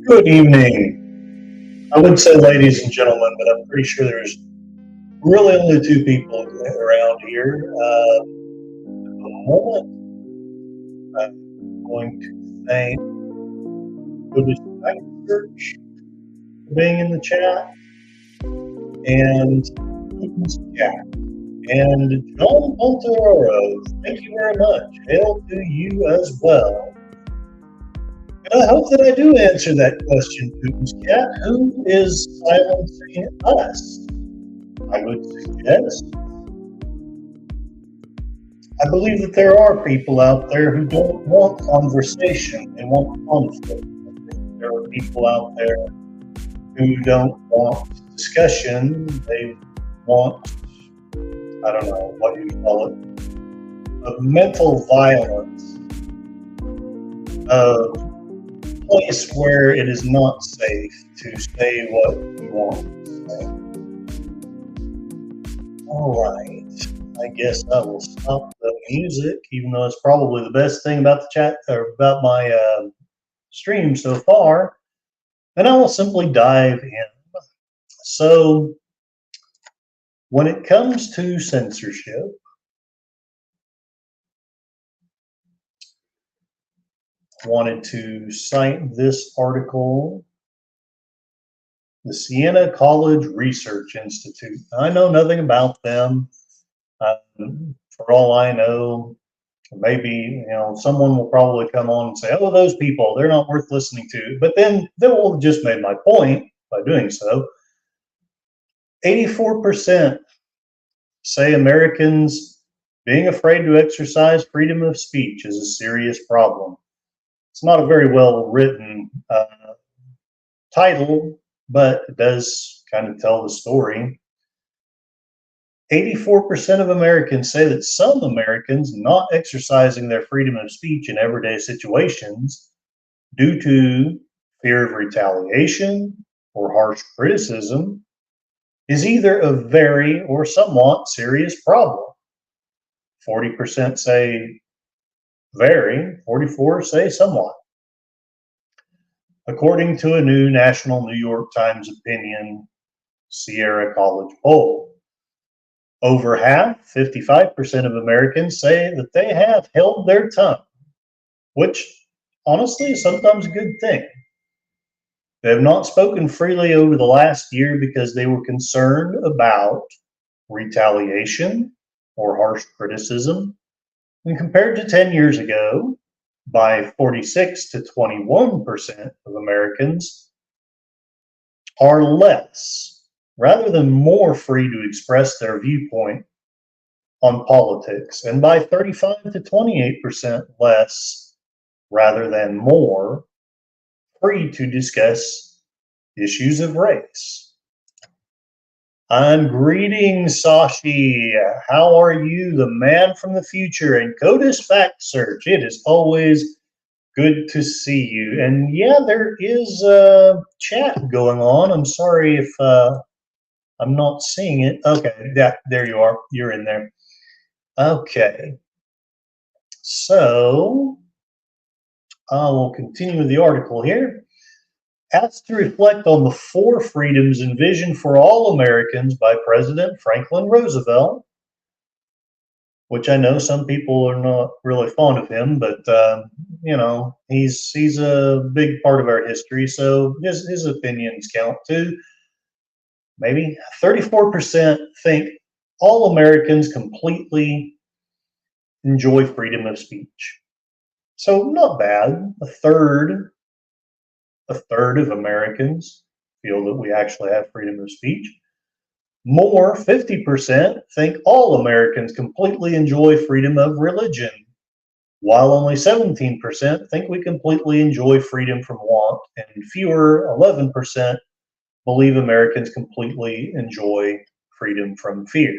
Good evening. I would say ladies and gentlemen, but I'm pretty sure there's really only two people around here. At the moment, I'm going to thank Buddhist Church for being in the chat, and Putin's cat, and John Pontororo. Thank you very much. Hail to you as well. And I hope that I do answer that question, Putin's cat. Who is silencing us? I would suggest. I believe that there are people out there who don't want conversation, they want conflict. There are people out there who don't want discussion, they want, I don't know what you call it, of mental violence, a place where it is not safe to say what you want to say. All right. I guess I will stop the music, even though it's probably the best thing about the chat or about my stream so far. And I will simply dive in. So, when it comes to censorship, I wanted to cite this article, the Siena College Research Institute. I know nothing about them. For all I know, maybe someone will probably come on and say, "Oh, those people, they're not worth listening to." But then they will have just made my point by doing so. 84% say Americans being afraid to exercise freedom of speech is a serious problem. It's not a very well written title, but it does kind of tell the story. 84% of Americans say that some Americans not exercising their freedom of speech in everyday situations due to fear of retaliation or harsh criticism is either a very or somewhat serious problem. 40% say very, 44 say somewhat. According to a new national New York Times opinion Sierra College poll, over half, 55% of Americans say that they have held their tongue, which honestly is sometimes a good thing. They have not spoken freely over the last year because they were concerned about retaliation or harsh criticism. And compared to 10 years ago, by 46 to 21% of Americans are less rather than more free to express their viewpoint on politics, and by 35 to 28% less rather than more free to discuss issues of race. I'm greeting Sashi. How are you, the man from the future and CODIS Fact Search? It is always good to see you. And yeah, there is a chat going on. I'm sorry if I'm not seeing it. Okay, there you are. You're in there. Okay. So I will continue with the article here. Asked to reflect on the 4 freedoms envisioned for all Americans by President Franklin Roosevelt, which I know some people are not really fond of him, but he's a big part of our history, so his opinions count too. Maybe 34% think all Americans completely enjoy freedom of speech. So not bad. A third of Americans feel that we actually have freedom of speech. More, 50%, think all Americans completely enjoy freedom of religion, while only 17% think we completely enjoy freedom from want, and fewer, 11%, believe Americans completely enjoy freedom from fear.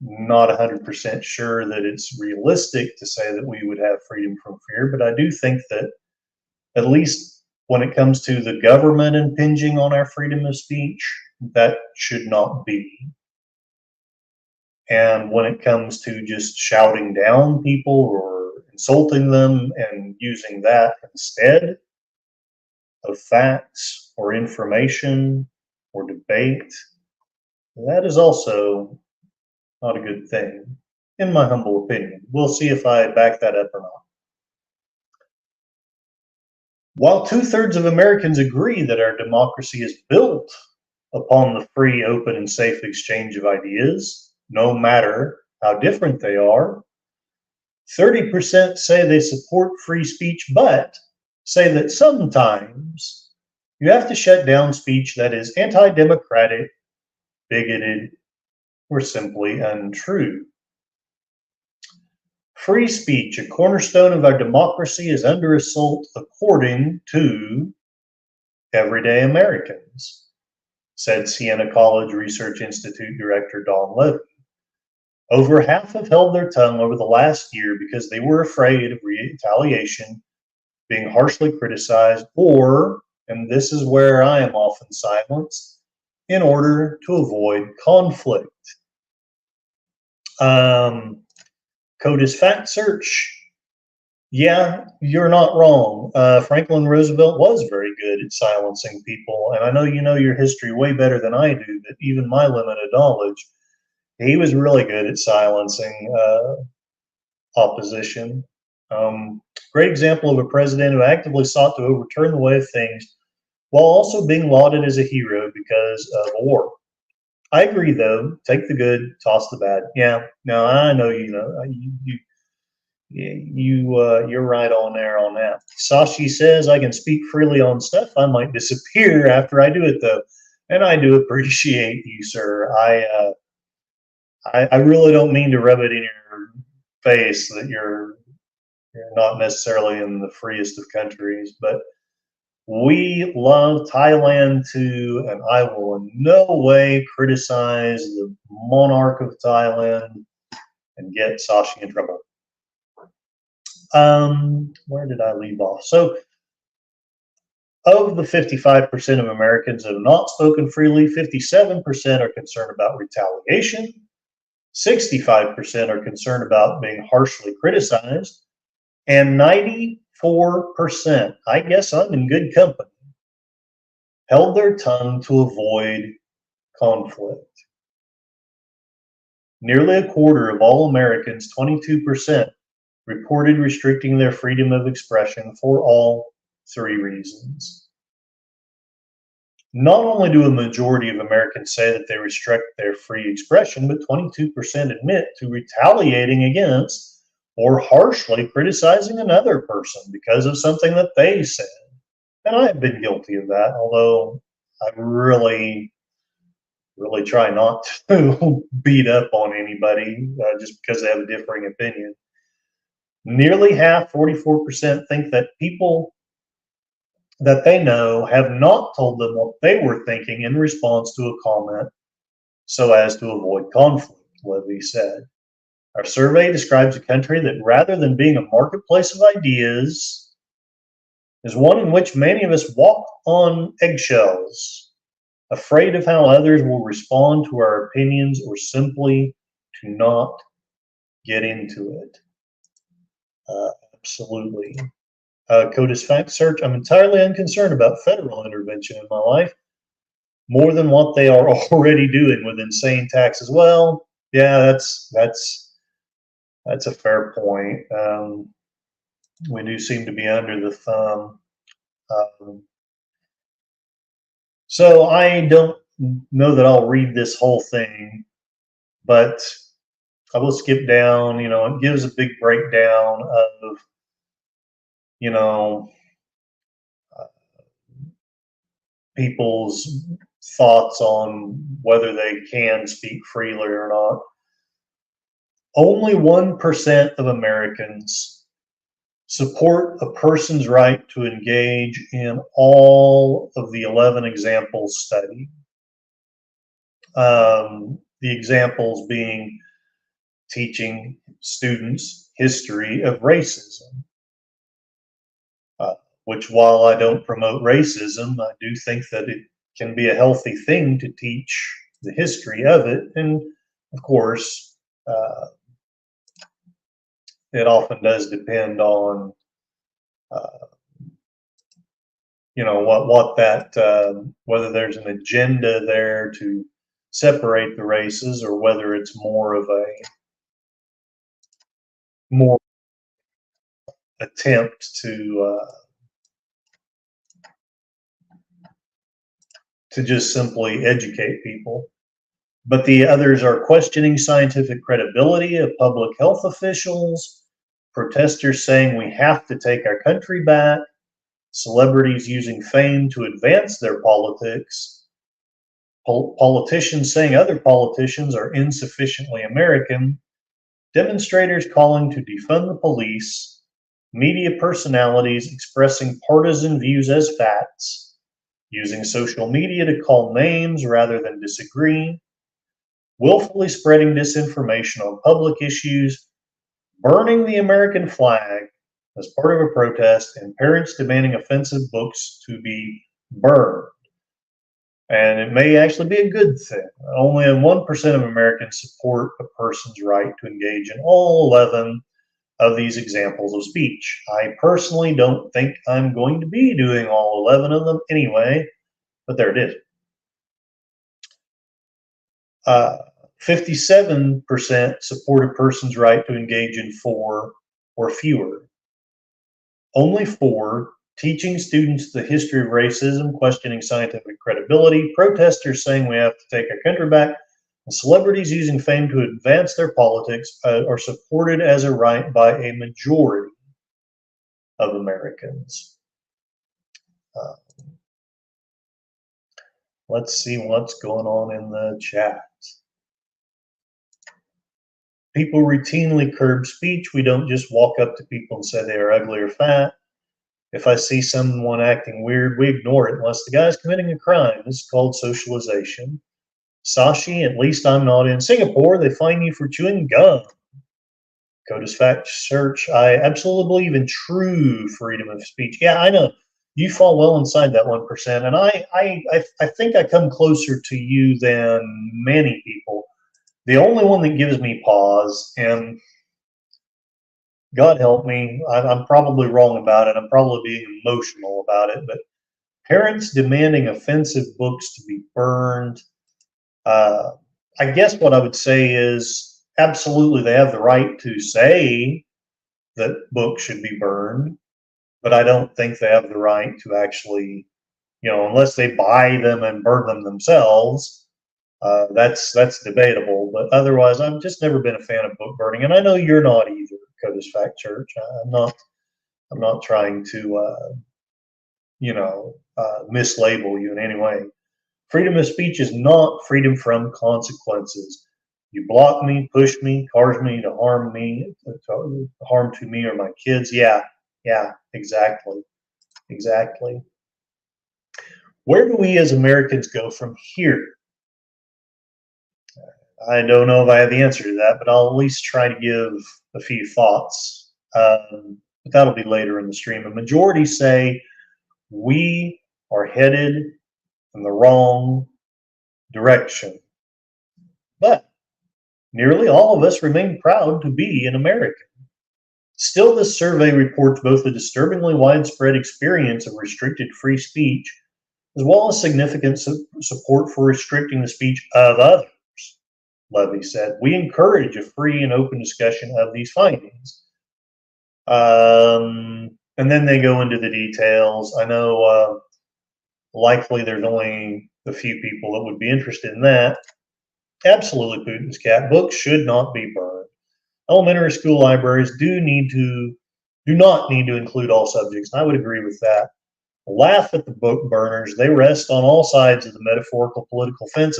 Not 100% sure that it's realistic to say that we would have freedom from fear, but I do think that at least when it comes to the government impinging on our freedom of speech, that should not be. And when it comes to just shouting down people or insulting them and using that instead of facts or information or debate, that is also not a good thing, in my humble opinion. We'll see if I back that up or not. While 2/3 of Americans agree that our democracy is built upon the free, open, and safe exchange of ideas, no matter how different they are, 30% say they support free speech, but say that sometimes you have to shut down speech that is anti-democratic, bigoted, or simply untrue. Free speech, a cornerstone of our democracy, is under assault according to everyday Americans, said Siena College Research Institute Director Don Levy. Over half have held their tongue over the last year because they were afraid of retaliation, being harshly criticized, or, and this is where I am often silenced, in order to avoid conflict. CODIS Fact Search. Yeah, you're not wrong. Franklin Roosevelt was very good at silencing people, and I know you know your history way better than I do, but even my limited knowledge, he was really good at silencing opposition. Great example of a president who actively sought to overturn the way of things while also being lauded as a hero because of a war. I agree, though. Take the good, toss the bad. Yeah, no, I know you're right on there on that. Sashi says, I can speak freely on stuff. I might disappear after I do it, though. And I do appreciate you, sir. I really don't mean to rub it in your face that you're not necessarily in the freest of countries, but we love Thailand too, and I will in no way criticize the monarch of Thailand and get Sashi in trouble. Where did I leave off? So, of the 55% of Americans that have not spoken freely, 57% are concerned about retaliation, 65% are concerned about being harshly criticized, and 94%, I guess I'm in good company, held their tongue to avoid conflict. Nearly a quarter of all Americans, 22%, reported restricting their freedom of expression for all three reasons. Not only do a majority of Americans say that they restrict their free expression, but 22% admit to retaliating against or harshly criticizing another person because of something that they said. And I have been guilty of that, although I really try not to beat up on anybody just because they have a differing opinion. Nearly half, 44%, think that people that they know have not told them what they were thinking in response to a comment so as to avoid conflict, Levy said. Our survey describes a country that, rather than being a marketplace of ideas, is one in which many of us walk on eggshells, afraid of how others will respond to our opinions or simply to not get into it. Absolutely. CODIS Fact Search. I'm entirely unconcerned about federal intervention in my life, more than what they are already doing with insane taxes. Well, yeah, that's a fair point. We do seem to be under the thumb. So I don't know that I'll read this whole thing, but I will skip down. You know, it gives a big breakdown of, you know, people's thoughts on whether they can speak freely or not. Only 1% of Americans support a person's right to engage in all of the 11 examples studied. The examples being teaching students history of racism, which, while I don't promote racism, I do think that it can be a healthy thing to teach the history of it. And of course, Uh, it often does depend on, what that, whether there's an agenda there to separate the races, or whether it's more of a more attempt to just simply educate people. But the others are questioning scientific credibility of public health officials, protesters saying we have to take our country back, celebrities using fame to advance their politics, politicians saying other politicians are insufficiently American, demonstrators calling to defund the police, media personalities expressing partisan views as facts, using social media to call names rather than disagree, willfully spreading disinformation on public issues, burning the American flag as part of a protest, and parents demanding offensive books to be burned. And it may actually be a good thing. Only 1% of Americans support a person's right to engage in all 11 of these examples of speech. I personally don't think I'm going to be doing all 11 of them anyway, but there it is. 57% support a person's right to engage in 4 or fewer. Only 4, teaching students the history of racism, questioning scientific credibility, protesters saying we have to take our country back, and celebrities using fame to advance their politics are supported as a right by a majority of Americans. Let's see what's going on in the chat. People routinely curb speech. We don't just walk up to people and say they are ugly or fat. If I see someone acting weird, we ignore it unless the guy's committing a crime. This is called socialization. Sashi, at least I'm not in Singapore. They fine you for chewing gum. CODIS Fact Search. I absolutely believe in true freedom of speech. Yeah, I know. You fall well inside that 1%. And I think I come closer to you than many people. The only one that gives me pause, and God help me, I'm probably wrong about it. I'm probably being emotional about it, but parents demanding offensive books to be burned. I guess what I would say is absolutely they have the right to say that books should be burned, but I don't think they have the right to actually, unless they buy them and burn them themselves. That's debatable, but otherwise, I've just never been a fan of book burning, and I know you're not either, CODIS Fact Church. I'm not trying to, mislabel you in any way. Freedom of speech is not freedom from consequences. You block me, push me, cause me to harm to me or my kids. Yeah, exactly. Where do we as Americans go from here? I don't know if I have the answer to that, but I'll at least try to give a few thoughts. But that'll be later in the stream. A majority say we are headed in the wrong direction. But nearly all of us remain proud to be an American. Still, this survey reports both a disturbingly widespread experience of restricted free speech, as well as significant support for restricting the speech of others. Levy said, we encourage a free and open discussion of these findings. And then they go into the details. I know likely there's only a few people that would be interested in that. Absolutely, Putin's cat. Books should not be burned. Elementary school libraries do not need to include all subjects. And I would agree with that. Laugh at the book burners. They rest on all sides of the metaphorical political fence.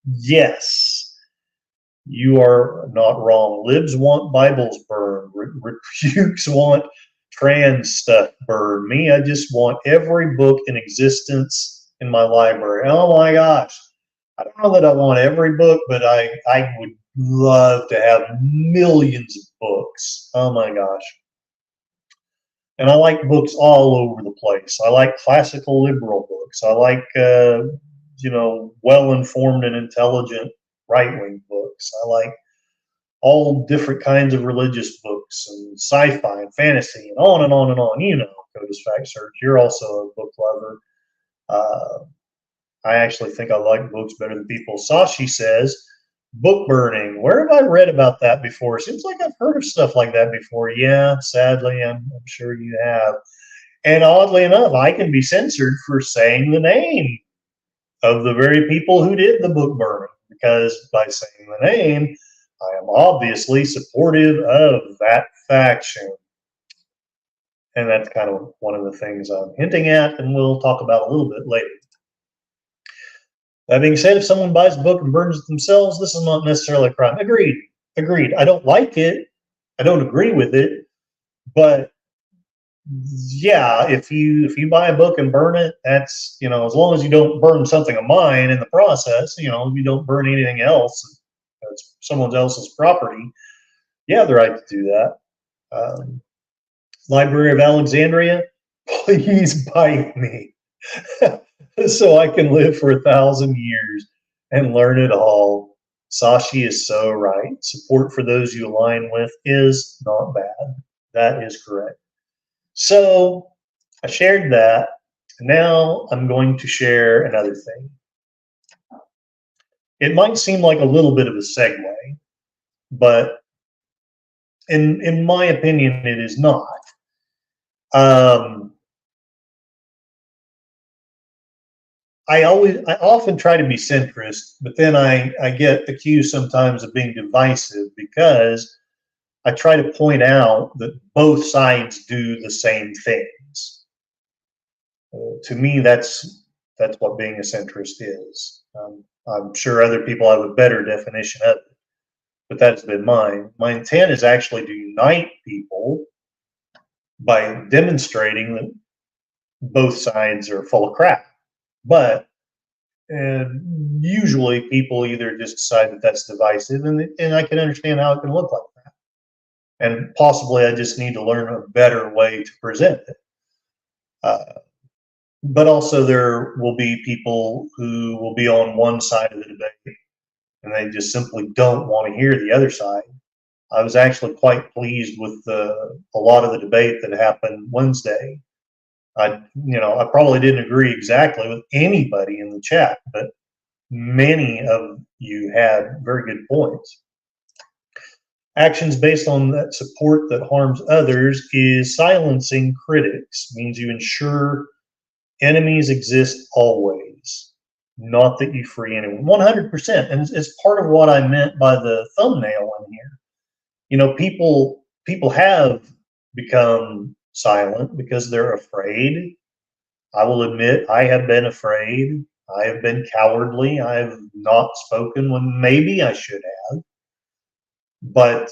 Yes, you are not wrong. Libs want Bibles burned. Rebukes want trans stuff burned. Me, I just want every book in existence in my library. Oh my gosh. I don't know that I want every book, but I would love to have millions of books. Oh my gosh. And I like books all over the place. I like classical liberal books. I like, well-informed and intelligent right-wing books. I like all different kinds of religious books and sci-fi and fantasy and on and on and on. You know, Coda's Fact Search. You're also a book lover. I actually think I like books better than people. Sashi says, book burning. Where have I read about that before? Seems like I've heard of stuff like that before. Yeah, sadly, I'm sure you have. And oddly enough, I can be censored for saying the name of the very people who did the book burning, because by saying the name, I am obviously supportive of that faction. And that's kind of one of the things I'm hinting at, and we'll talk about a little bit later. That being said, if someone buys a book and burns it themselves, this is not necessarily a crime. Agreed. Agreed. I don't like it. I don't agree with it. But yeah, if you buy a book and burn it, that's, you know, as long as you don't burn something of mine in the process, you know, if you don't burn anything else, it's someone else's property, you have the right to do that. Library of Alexandria, please bite me so I can live for 1,000 years and learn it all. Sashi is so right. Support for those you align with is not bad. That is correct. So I shared that. Now I'm going to share another thing. It might seem like a little bit of a segue, but in my opinion, it is not. I often try to be centrist, but then I get accused sometimes of being divisive because I try to point out that both sides do the same things. To me, that's what being a centrist is. I'm sure other people have a better definition of it, but that's been mine. My intent is actually to unite people by demonstrating that both sides are full of crap. But usually people either just decide that that's divisive, and I can understand how it can look like that. And possibly I just need to learn a better way to present it. But also there will be people who will be on one side of the debate and they just simply don't want to hear the other side. I was actually quite pleased with a lot of the debate that happened Wednesday. I probably didn't agree exactly with anybody in the chat, but many of you had very good points. Actions based on that support that harms others is silencing critics, means you ensure enemies exist always, not that you free anyone. 100%. And it's part of what I meant by the thumbnail in here. You know, people have become silent because they're afraid. I will admit I have been afraid. I have been cowardly. I have not spoken when maybe I should have. But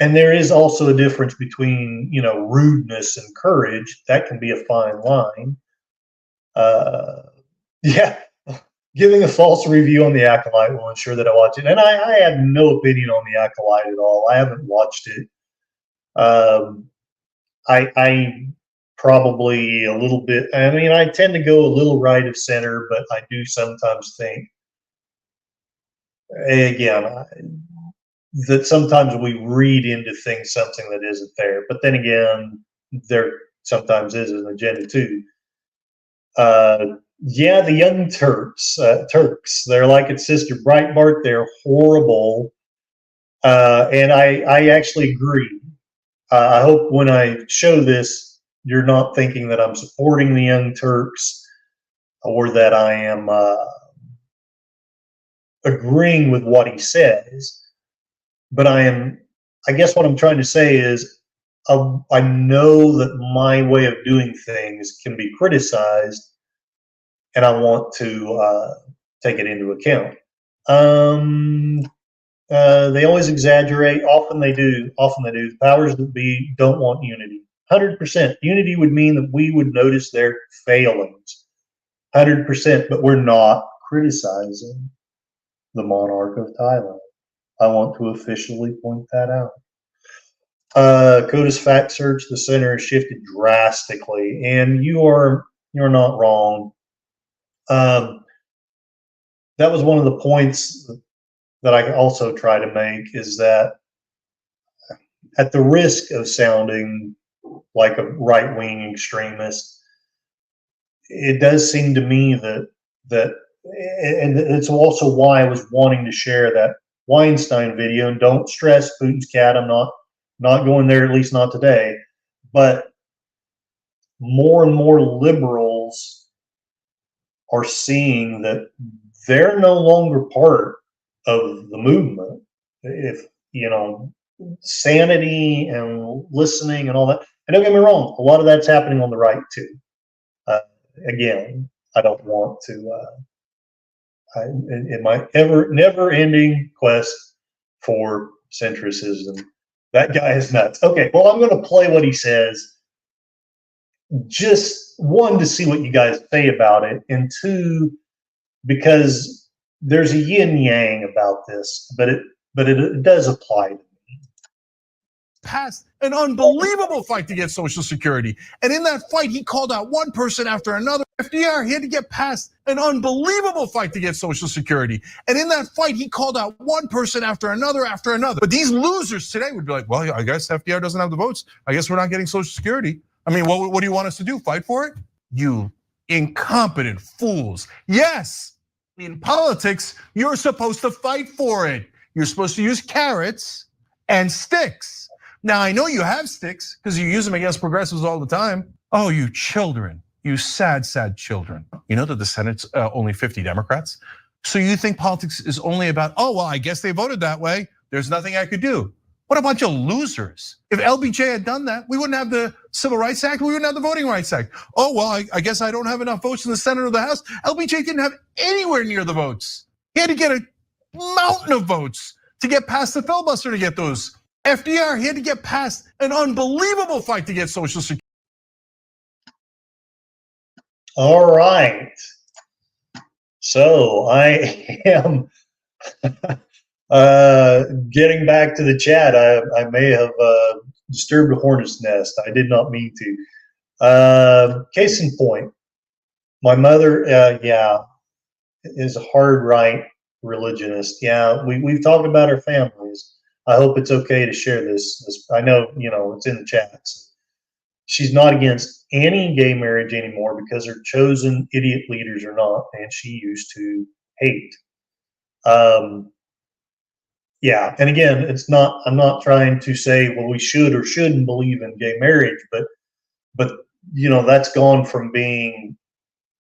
and there is also a difference between, you know, rudeness and courage. That can be a fine line. Yeah, giving a false review on The Acolyte will ensure that I watch it. And I have no opinion on The Acolyte at all. I haven't watched it. I probably a little bit, I mean, I tend to go a little right of center, but I do sometimes think, again, that sometimes we read into things something that isn't there. But then again, there sometimes is an agenda too. Yeah, the Young Turks, they're like its sister Breitbart. They're horrible. And I actually agree. I hope when I show this, you're not thinking that I'm supporting the Young Turks or that I am agreeing with what he says. But I guess what I'm trying to say is I know that my way of doing things can be criticized, and I want to take it into account. They always exaggerate. Often they do. The powers that be don't want unity. 100%. Unity would mean that we would notice their failings. 100%. But we're not criticizing the monarch of Thailand. I want to officially point that out. Coda's Fact Search, the center has shifted drastically, and you're not wrong. that was one of the points that I also try to make, is that at the risk of sounding like a right-wing extremist, it does seem to me that, and it's also why I was wanting to share that Weinstein video. And don't stress, Putin's cat. I'm not going there, at least not today. But more and more liberals are seeing that they're no longer part of the movement. If you know, sanity and listening and all that. And don't get me wrong, a lot of that's happening on the right too. Uh, Again, I don't want to. In my never-ending quest for centricism, that guy is nuts. Okay, well, I'm going to play what he says. Just one, to see what you guys say about it, and two, because there's a yin yang about this, but it does apply to me. Passed an unbelievable fight to get Social Security. And in that fight, he called out one person after another. FDR, he had to get past an unbelievable fight to get Social Security. And in that fight, he called out one person after another after another. But these losers today would be like, well, I guess FDR doesn't have the votes. I guess we're not getting Social Security. I mean, what do you want us to do? Fight for it? You incompetent fools. Yes, in politics, you're supposed to fight for it. You're supposed to use carrots and sticks. Now, I know you have sticks because you use them against progressives all the time. Oh, you children, you sad, sad children. You know that the Senate's only 50 Democrats? So you think politics is only about, oh, well, I guess they voted that way. There's nothing I could do. What a bunch of losers. If LBJ had done that, we wouldn't have the Civil Rights Act, we wouldn't have the Voting Rights Act. Oh, well, I guess I don't have enough votes in the Senate or the House. LBJ didn't have anywhere near the votes. He had to get a mountain of votes to get past the filibuster to get those. FDR, he had to get past an unbelievable fight to get Social Security. All right. So I am getting back to the chat. I may have disturbed a hornet's nest. I did not mean to. Case in point, my mother, is a hard right religionist. Yeah, we've talked about our families. I hope it's okay to share this. I know, it's in the chats. She's not against any gay marriage anymore because her chosen idiot leaders are not, and she used to hate. Yeah, and again, I'm not trying to say, well, we should or shouldn't believe in gay marriage, but that's gone from being,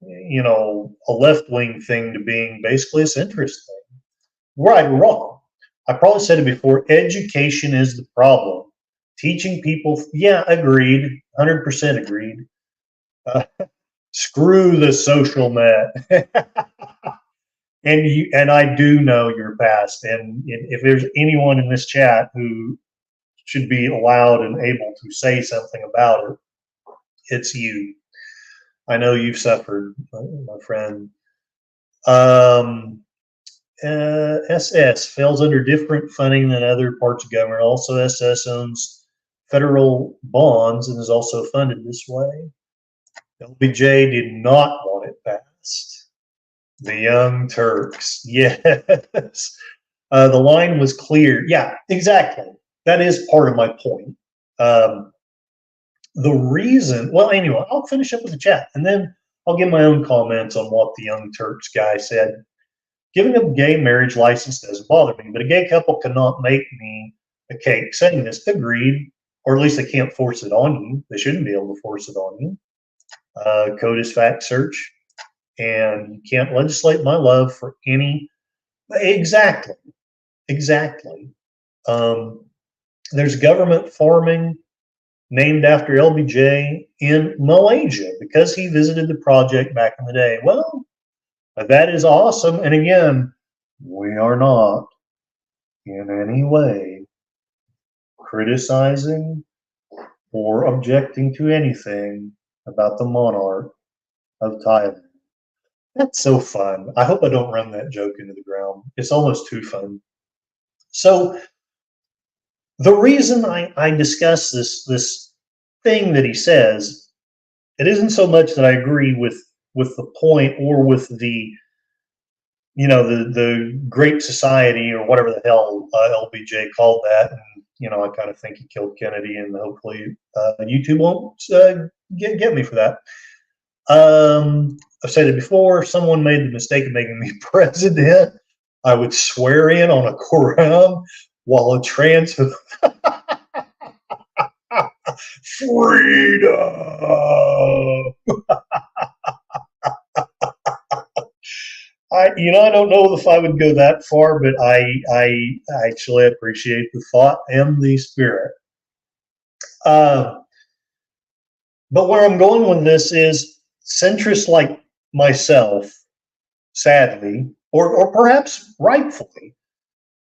a left-wing thing to being basically a centrist thing. Right or wrong. I probably said it before, education is the problem. Teaching people, yeah, agreed, 100% agreed. Screw the social net. And I do know your past, and if there's anyone in this chat who should be allowed and able to say something about it, it's you. I know you've suffered, my friend. SS falls under different funding than other parts of government. Also, SS owns federal bonds and is also funded this way. LBJ did not want it passed. The Young Turks, yes. The line was clear. Yeah, exactly. That is part of my point. The reason, well, anyway, I'll finish up with the chat and then I'll give my own comments on what the Young Turks guy said. Giving a gay marriage license doesn't bother me, but a gay couple cannot make me a cake saying this. Agreed, or at least they can't force it on you. They shouldn't be able to force it on you. Code is fact search, and you can't legislate my love for any. Exactly. There's government farming named after LBJ in Malaysia because he visited the project back in the day. Well, that is awesome. And again, we are not in any way criticizing or objecting to anything about the monarch of Thailand. That's so fun. I hope I don't run that joke into the ground. It's almost too fun. So the reason I discuss this thing that he says, it isn't so much that I agree with the point or with the the Great Society or whatever the hell LBJ called that. And, I kind of think he killed Kennedy, and hopefully YouTube won't get me for that. I've said it before, if someone made the mistake of making me president, I would swear in on a Quran while a trans freedom. I don't know if I would go that far, but I actually appreciate the thought and the spirit. But where I'm going with this is centrists like myself, sadly, or perhaps rightfully,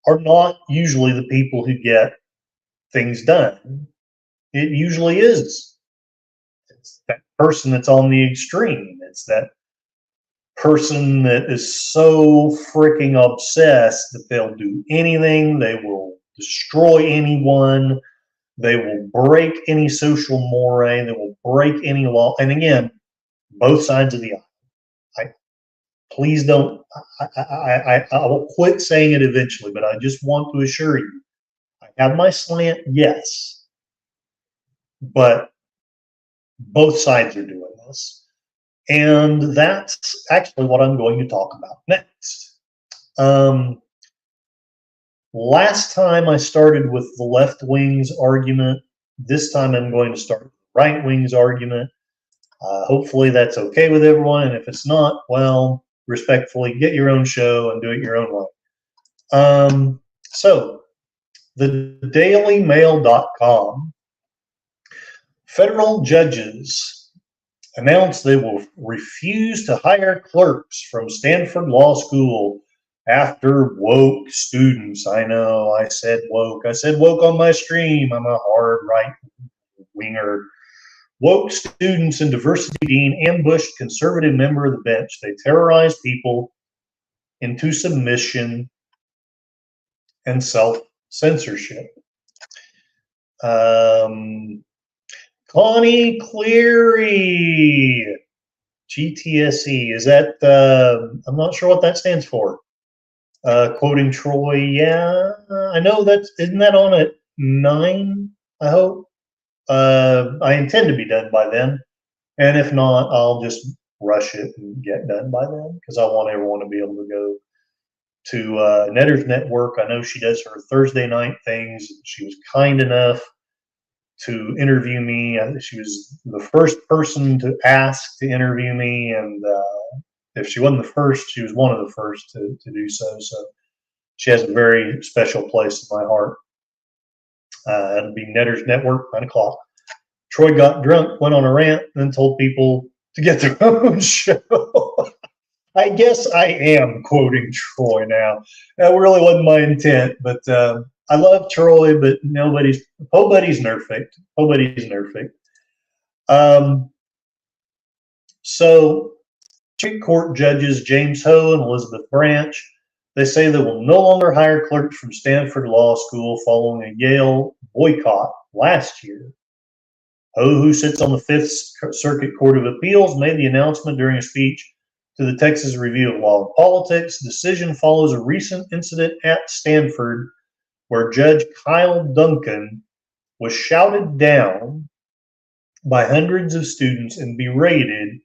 are not usually the people who get things done. It usually is. It's that person that's on the extreme. It's that person that is so freaking obsessed that they'll do anything. They will destroy anyone. They will break any social mores. They will break any law. And again, both sides of the aisle. Please don't. I will quit saying it eventually, but I just want to assure you, I have my slant, yes, but both sides are doing this. And that's actually what I'm going to talk about next. Last time I started with the left wing's argument. This time I'm going to start with the right wing's argument. Hopefully that's okay with everyone. And if it's not, well, respectfully, get your own show and do it your own way. So, the dailymail.com, federal judges announced they will refuse to hire clerks from Stanford Law School after woke students. I know, I said woke. I said woke on my stream. I'm a hard right winger. Woke students and diversity dean ambushed conservative member of the bench. They terrorized people into submission and self-censorship. Connie Cleary, GTSE. Is that, I'm not sure what that stands for. Quoting Troy, yeah. I know isn't that on at 9, I hope? I intend to be done by then, and if not, I'll just rush it and get done by then, because I want everyone to be able to go to Netter's Network. I know she does her Thursday night things. She was kind enough to interview me. She was the first person to ask to interview me, and if she wasn't the first, she was one of the first to do so. So she has a very special place in my heart. It'll be Netter's Network, 9 o'clock. Troy got drunk, went on a rant, and then told people to get their own show. I guess I am quoting Troy now. That really wasn't my intent, but I love Troy, but nobody's perfect. Nobody's perfect. So, District Court judges James Ho and Elizabeth Branch, they say they will no longer hire clerks from Stanford Law School following a Yale boycott last year. Ho, who sits on the Fifth Circuit Court of Appeals, made the announcement during a speech to the Texas Review of Law and Politics. The decision follows a recent incident at Stanford where Judge Kyle Duncan was shouted down by hundreds of students and berated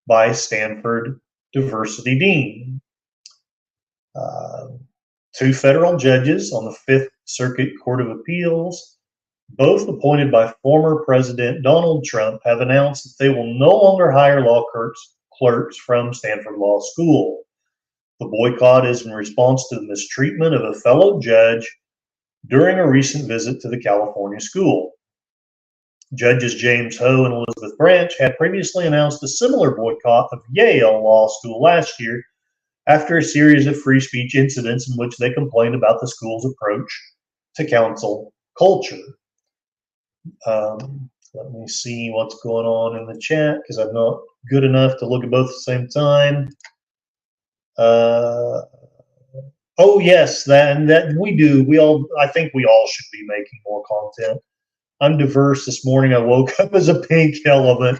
by Stanford diversity dean. 2 federal judges on the Fifth Circuit Court of Appeals, both appointed by former President Donald Trump, have announced that they will no longer hire law clerks from Stanford Law School. The boycott is in response to the mistreatment of a fellow judge during a recent visit to the California school. Judges James Ho and Elizabeth Branch had previously announced a similar boycott of Yale Law School last year after a series of free speech incidents in which they complained about the school's approach to council culture. Let me see what's going on in the chat, because I'm not good enough to look at both at the same time. Oh yes, that we do. I think we all should be making more content. I'm diverse. This morning I woke up as a pink elephant.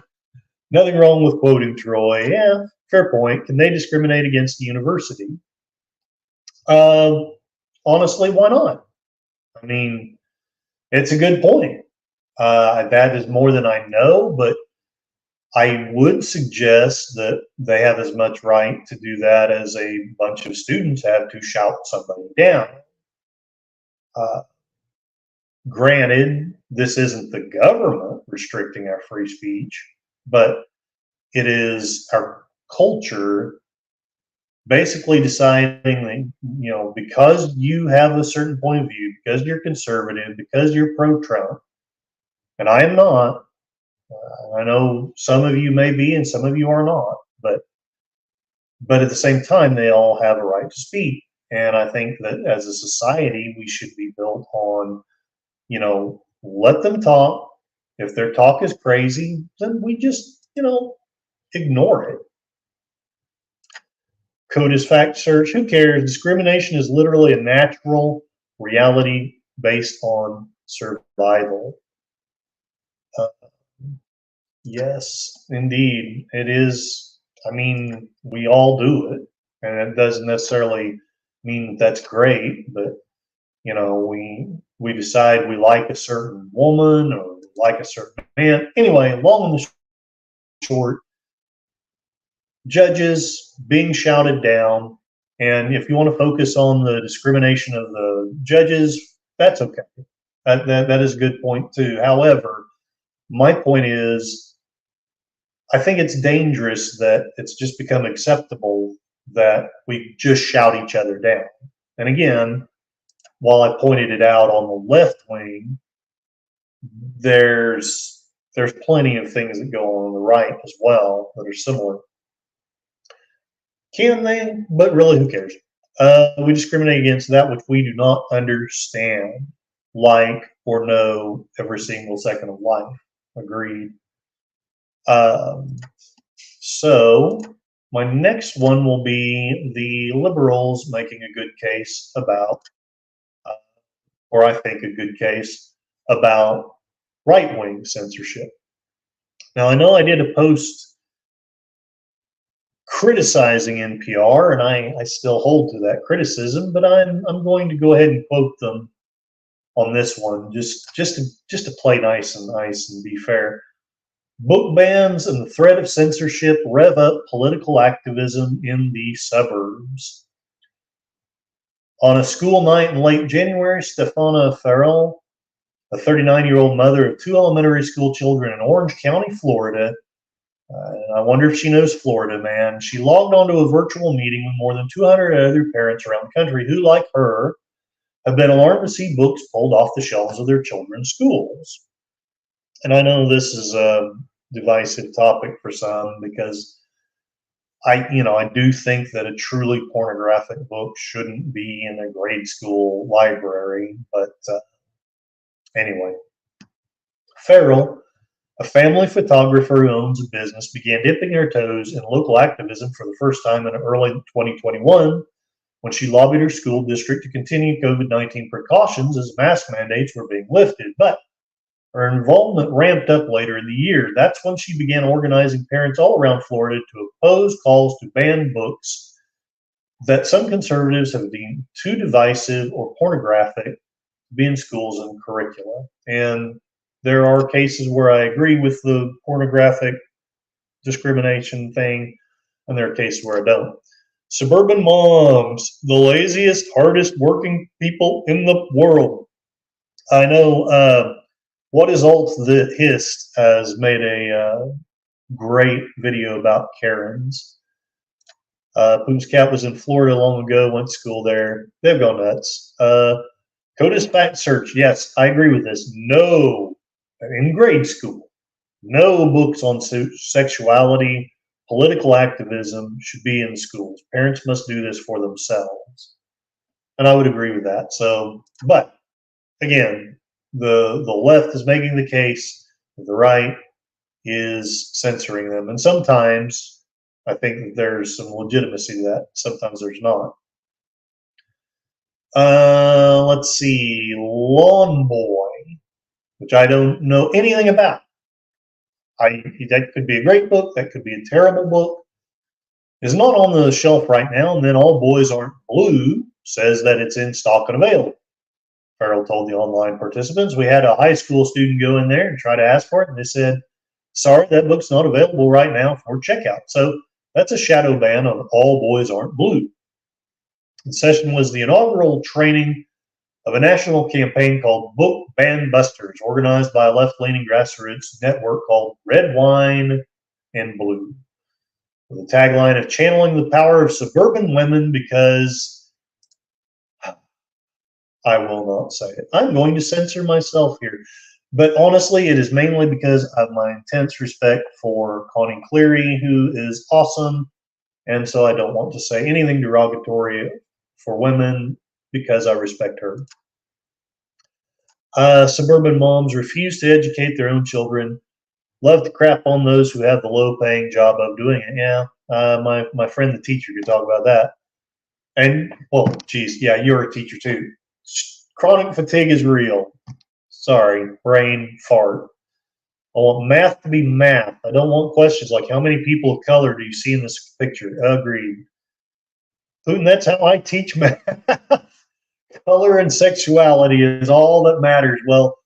Nothing wrong with quoting Troy. Yeah, fair point. Can they discriminate against the university? Uh, honestly, why not? I mean, it's a good point. That is more than I know, but I would suggest that they have as much right to do that as a bunch of students have to shout somebody down. Uh, Granted, this isn't the government restricting our free speech, but it is our culture basically deciding that, because you have a certain point of view, because you're conservative, because you're pro-Trump, and I am not. I know some of you may be and some of you are not, but at the same time, they all have a right to speak. And I think that as a society, we should be built on, let them talk. If their talk is crazy, then we just, ignore it. Code is fact search. Who cares? Discrimination is literally a natural reality based on survival. Uh, yes, indeed. It is. I mean, we all do it. And it doesn't necessarily mean that's great, but we decide we like a certain woman or like a certain man. Anyway, long and the short, judges being shouted down. And if you want to focus on the discrimination of the judges, that's okay. That is a good point too. However, my point is, I think it's dangerous that it's just become acceptable that we just shout each other down. And again, while I pointed it out on the left wing, there's plenty of things that go on the right as well that are similar. Can they? But really, who cares? We discriminate against that which we do not understand, like, or know every single second of life. Agreed. So my next one will be the liberals making a good case about, or I think a good case about right-wing censorship. Now, I know I did a post criticizing NPR, and I still hold to that criticism, but I'm going to go ahead and quote them on this one, just to play nice and be fair. Book bans and the threat of censorship rev up political activism in the suburbs. On a school night in late January, Stefana Farrell, a 39-year-old mother of 2 elementary school children in Orange County, Florida, I wonder if she knows Florida, man. She logged onto a virtual meeting with more than 200 other parents around the country who, like her, have been alarmed to see books pulled off the shelves of their children's schools. And I know this is a divisive topic for some because I do think that a truly pornographic book shouldn't be in a grade school library. But anyway, Farrell, a family photographer who owns a business, began dipping her toes in local activism for the first time in early 2021 when she lobbied her school district to continue COVID-19 precautions as mask mandates were being lifted. But her involvement ramped up later in the year. That's when she began organizing parents all around Florida to oppose calls to ban books that some conservatives have deemed too divisive or pornographic to be in schools and curricula. And there are cases where I agree with the pornographic discrimination thing, and there are cases where I don't. Suburban moms, the laziest, hardest working people in the world. I know What is Alt the Hist has made a great video about Karens. Poom's Cat was in Florida long ago, went to school there. They've gone nuts. CODIS fact search. Yes, I agree with this. No, in grade school, no books on sexuality, political activism should be in schools. Parents must do this for themselves. And I would agree with that. So, but again, the left is making the case, the right is censoring them. And sometimes I think that there's some legitimacy to that. Sometimes there's not. Let's see, Lawn Boy, which I don't know anything about. That could be a great book. That could be a terrible book. It's not on the shelf right now. And then All Boys Aren't Blue, says that it's in stock and available. Farrell told the online participants. We had a high school student go in there and try to ask for it, and they said, sorry, that book's not available right now for checkout. So that's a shadow ban on All Boys Aren't Blue. The session was the inaugural training of a national campaign called Book Ban Busters, organized by a left-leaning grassroots network called Red Wine and Blue, with a tagline of channeling the power of suburban women because I will not say it. I'm going to censor myself here. But honestly, it is mainly because of my intense respect for Connie Cleary, who is awesome. And so I don't want to say anything derogatory for women because I respect her. Suburban moms refuse to educate their own children, love to crap on those who have the low-paying job of doing it. Yeah, my friend the teacher could talk about that. And, well, geez, yeah, you're a teacher too. Chronic fatigue is real. Sorry, brain fart. I want math to be math. I don't want questions like how many people of color do you see in this picture? Agreed. Putin, that's how I teach math. Color and sexuality is all that matters. Well,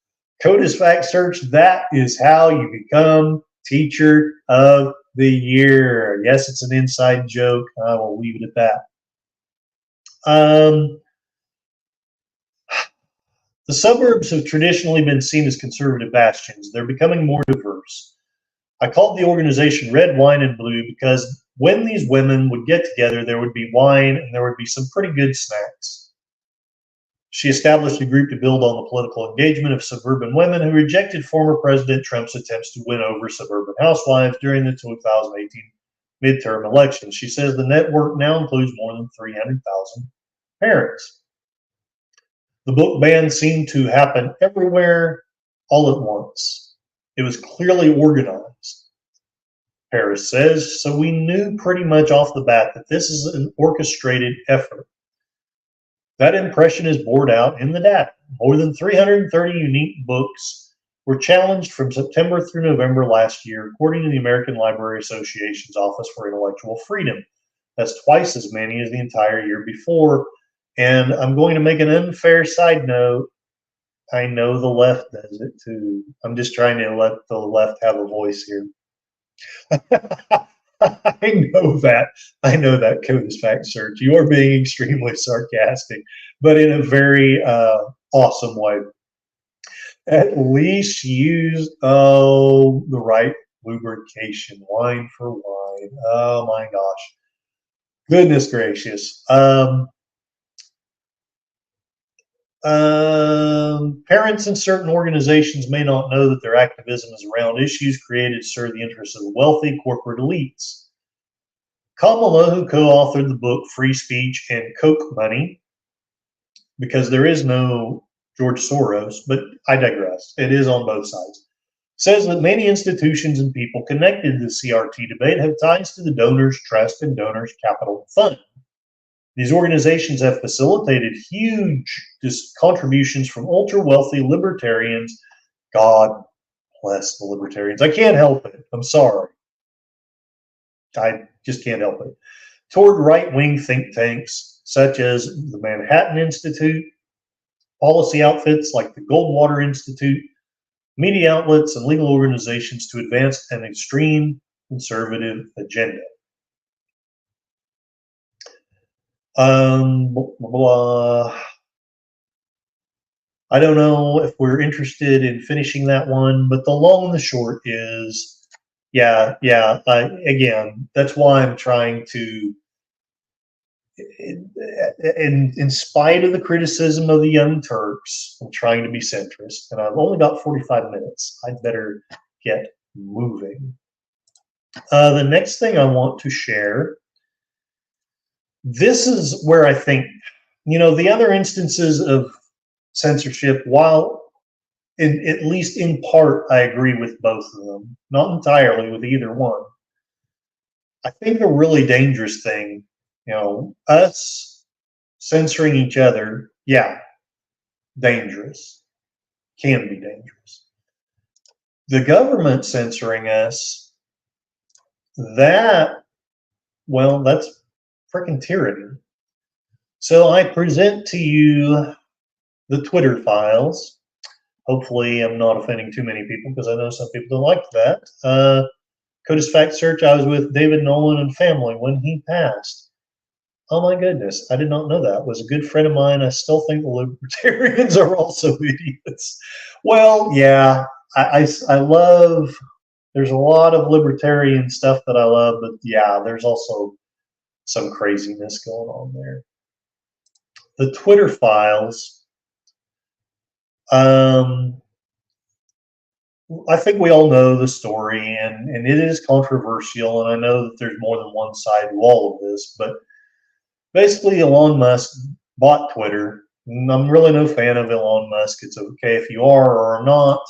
CODIS Fact Search, that is how you become Teacher of the Year. Yes, it's an inside joke. I will leave it at that. The suburbs have traditionally been seen as conservative bastions. They're becoming more diverse. I called the organization Red Wine and Blue because when these women would get together, there would be wine and there would be some pretty good snacks. She established a group to build on the political engagement of suburban women who rejected former President Trump's attempts to win over suburban housewives during the 2018 midterm elections. She says the network now includes more than 300,000 parents. The book ban seemed to happen everywhere all at once. It was clearly organized, Paris says, so we knew pretty much off the bat that this is an orchestrated effort. That impression is borne out in the data. More than 330 unique books were challenged from September through November last year, according to the American Library Association's Office for Intellectual Freedom. That's twice as many as the entire year before. And I'm going to make an unfair side note. I know the left does it too. I'm just trying to let the left have a voice here. I know that. I know that, CODIS Fact Search. You are being extremely sarcastic, but in a very awesome way. At least use, the right lubrication. Wine for wine. Oh my gosh. Goodness gracious. Parents in certain organizations may not know that their activism is around issues created to serve the interests of the wealthy corporate elites. Kamala, who co-authored the book Free Speech and Coke Money, because there is no George Soros, but I digress. It is on both sides. Says that many institutions and people connected to the CRT debate have ties to the Donors Trust and Donors Capital Fund. These organizations have facilitated huge contributions from ultra-wealthy libertarians. God bless the libertarians. I can't help it. I'm sorry. I just can't help it. Toward right-wing think tanks, such as the Manhattan Institute, policy outfits like the Goldwater Institute, media outlets, and legal organizations to advance an extreme conservative agenda. Blah, blah, blah. I don't know if we're interested in finishing that one, but the long and the short is, again, that's why I'm trying to, in spite of the criticism of the Young Turks, I'm trying to be centrist, and I've only got 45 minutes. I'd better get moving. The next thing I want to share, this is where I think, the other instances of censorship, while at least in part I agree with both of them, not entirely with either one. I think the really dangerous thing, us censoring each other, dangerous, can be dangerous. The government censoring us, that's freaking tyranny. So I present to you the Twitter files. Hopefully, I'm not offending too many people because I know some people don't like that. CODIS Fact Search, I was with David Nolan and family when he passed. Oh my goodness, I did not know that. Was a good friend of mine. I still think the libertarians are also idiots. Well, yeah, I love, there's a lot of libertarian stuff that I love, but yeah, there's also some craziness going on there. The Twitter files, I think we all know the story, and it is controversial, and I know that there's more than one side to all of this, but basically Elon Musk bought Twitter. I'm really no fan of Elon Musk. It's okay if you are or not,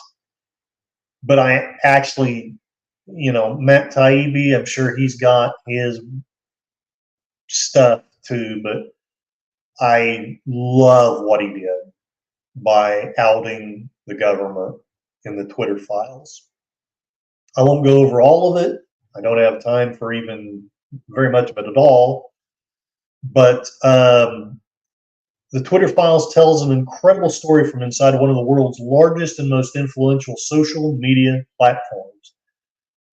but I actually, Matt Taibbi, I'm sure he's got his stuff too, but I love what he did by outing the government in the Twitter files. I won't go over all of it. I don't have time for even very much of it at all. But the Twitter files tells an incredible story from inside one of the world's largest and most influential social media platforms.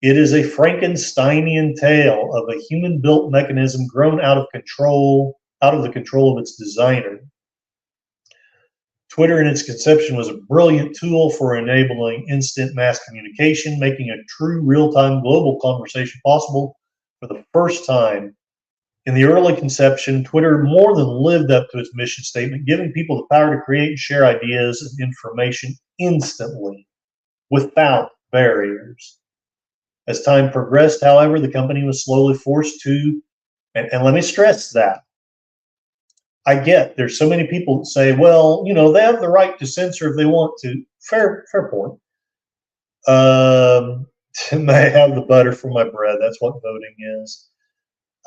It is a Frankensteinian tale of a human-built mechanism grown out of the control of its designer. Twitter in its conception was a brilliant tool for enabling instant mass communication, making a true real-time global conversation possible for the first time. In the early conception, Twitter more than lived up to its mission statement, giving people the power to create and share ideas and information instantly, without barriers. As time progressed, however, the company was slowly forced to, and let me stress that, I get there's so many people that say, well, they have the right to censor if they want to. Fair point. May I have the butter for my bread? That's what voting is.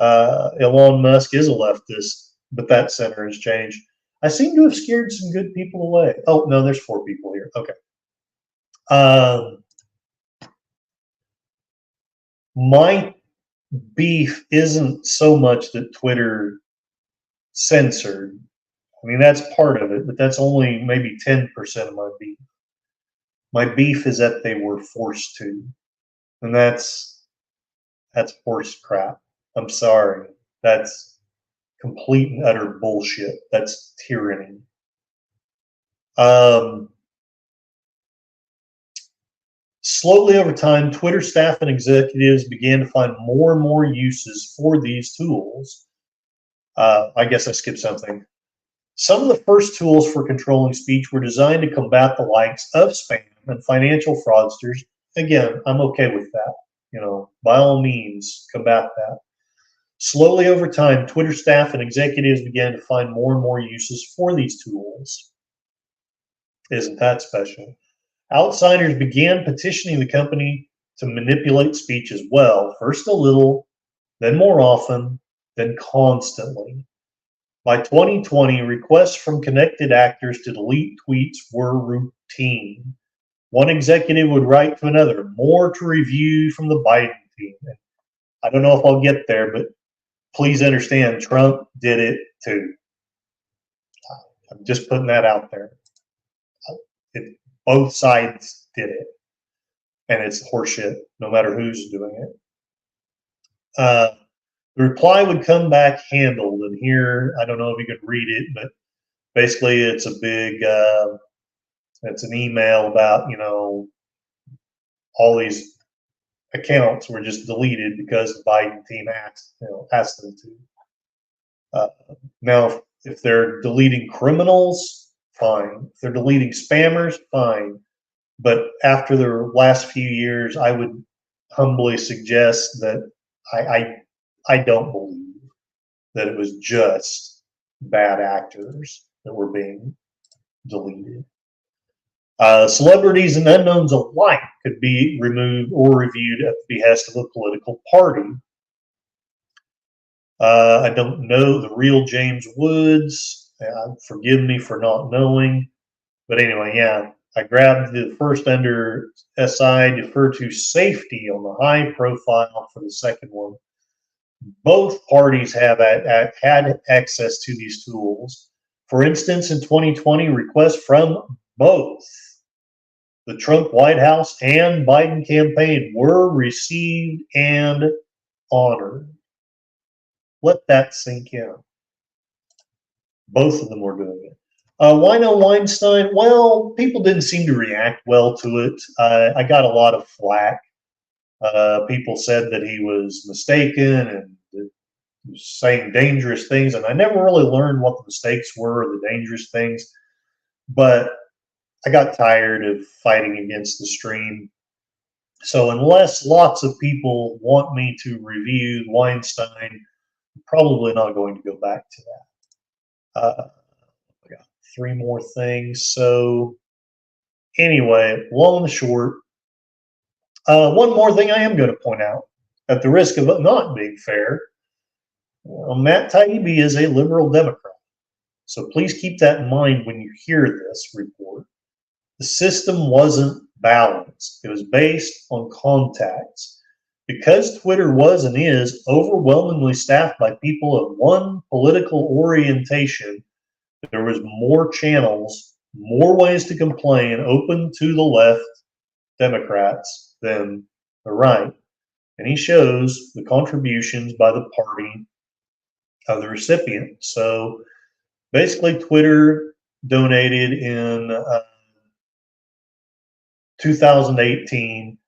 Elon Musk is a leftist, but that center has changed. I seem to have scared some good people away. Oh, no, there's 4 people here. Okay. My beef isn't so much that Twitter censored. I mean, that's part of it, but that's only maybe 10% of my beef. My beef is that they were forced to, and that's horse crap. I'm sorry. That's complete and utter bullshit. That's tyranny. Slowly over time, Twitter staff and executives began to find more and more uses for these tools. I guess I skipped something. Some of the first tools for controlling speech were designed to combat the likes of spam and financial fraudsters. Again, I'm okay with that. By all means, combat that. Slowly over time, Twitter staff and executives began to find more and more uses for these tools. Isn't that special? Outsiders began petitioning the company to manipulate speech as well, first a little, then more often, then constantly. By 2020, requests from connected actors to delete tweets were routine. One executive would write to another, more to review from the Biden team. I don't know if I'll get there, but please understand, Trump did it too. I'm just putting that out there. Both sides did it, and it's horseshit, no matter who's doing it. The reply would come back handled, and here, I don't know if you could read it, but basically it's a big, it's an email about, all these accounts were just deleted because the Biden team asked them to. Now, if they're deleting criminals, fine. If they're deleting spammers, fine. But after the last few years, I would humbly suggest that I don't believe that it was just bad actors that were being deleted. Celebrities and unknowns alike could be removed or reviewed at the behest of a political party. I don't know the real James Woods. Forgive me for not knowing. But anyway, yeah, I grabbed the first under SI, defer to safety on the high profile for the second one. Both parties have had access to these tools. For instance, in 2020, requests from both the Trump White House and Biden campaign were received and honored. Let that sink in. Both of them were doing it. Why no Weinstein? Well, people didn't seem to react well to it. I got a lot of flack. People said that he was mistaken and was saying dangerous things, and I never really learned what the mistakes were or the dangerous things. But I got tired of fighting against the stream. So unless lots of people want me to review Weinstein, I'm probably not going to go back to that. I got three more things. So anyway, long and short, one more thing I am going to point out, at the risk of it not being fair, Matt Taibbi is a liberal Democrat. So please keep that in mind when you hear this report. The system wasn't balanced. It was based on contacts. Because Twitter was and is overwhelmingly staffed by people of one political orientation, there was more channels, more ways to complain open to the left Democrats than the right. And he shows the contributions by the party of the recipient. So basically, Twitter donated in 2018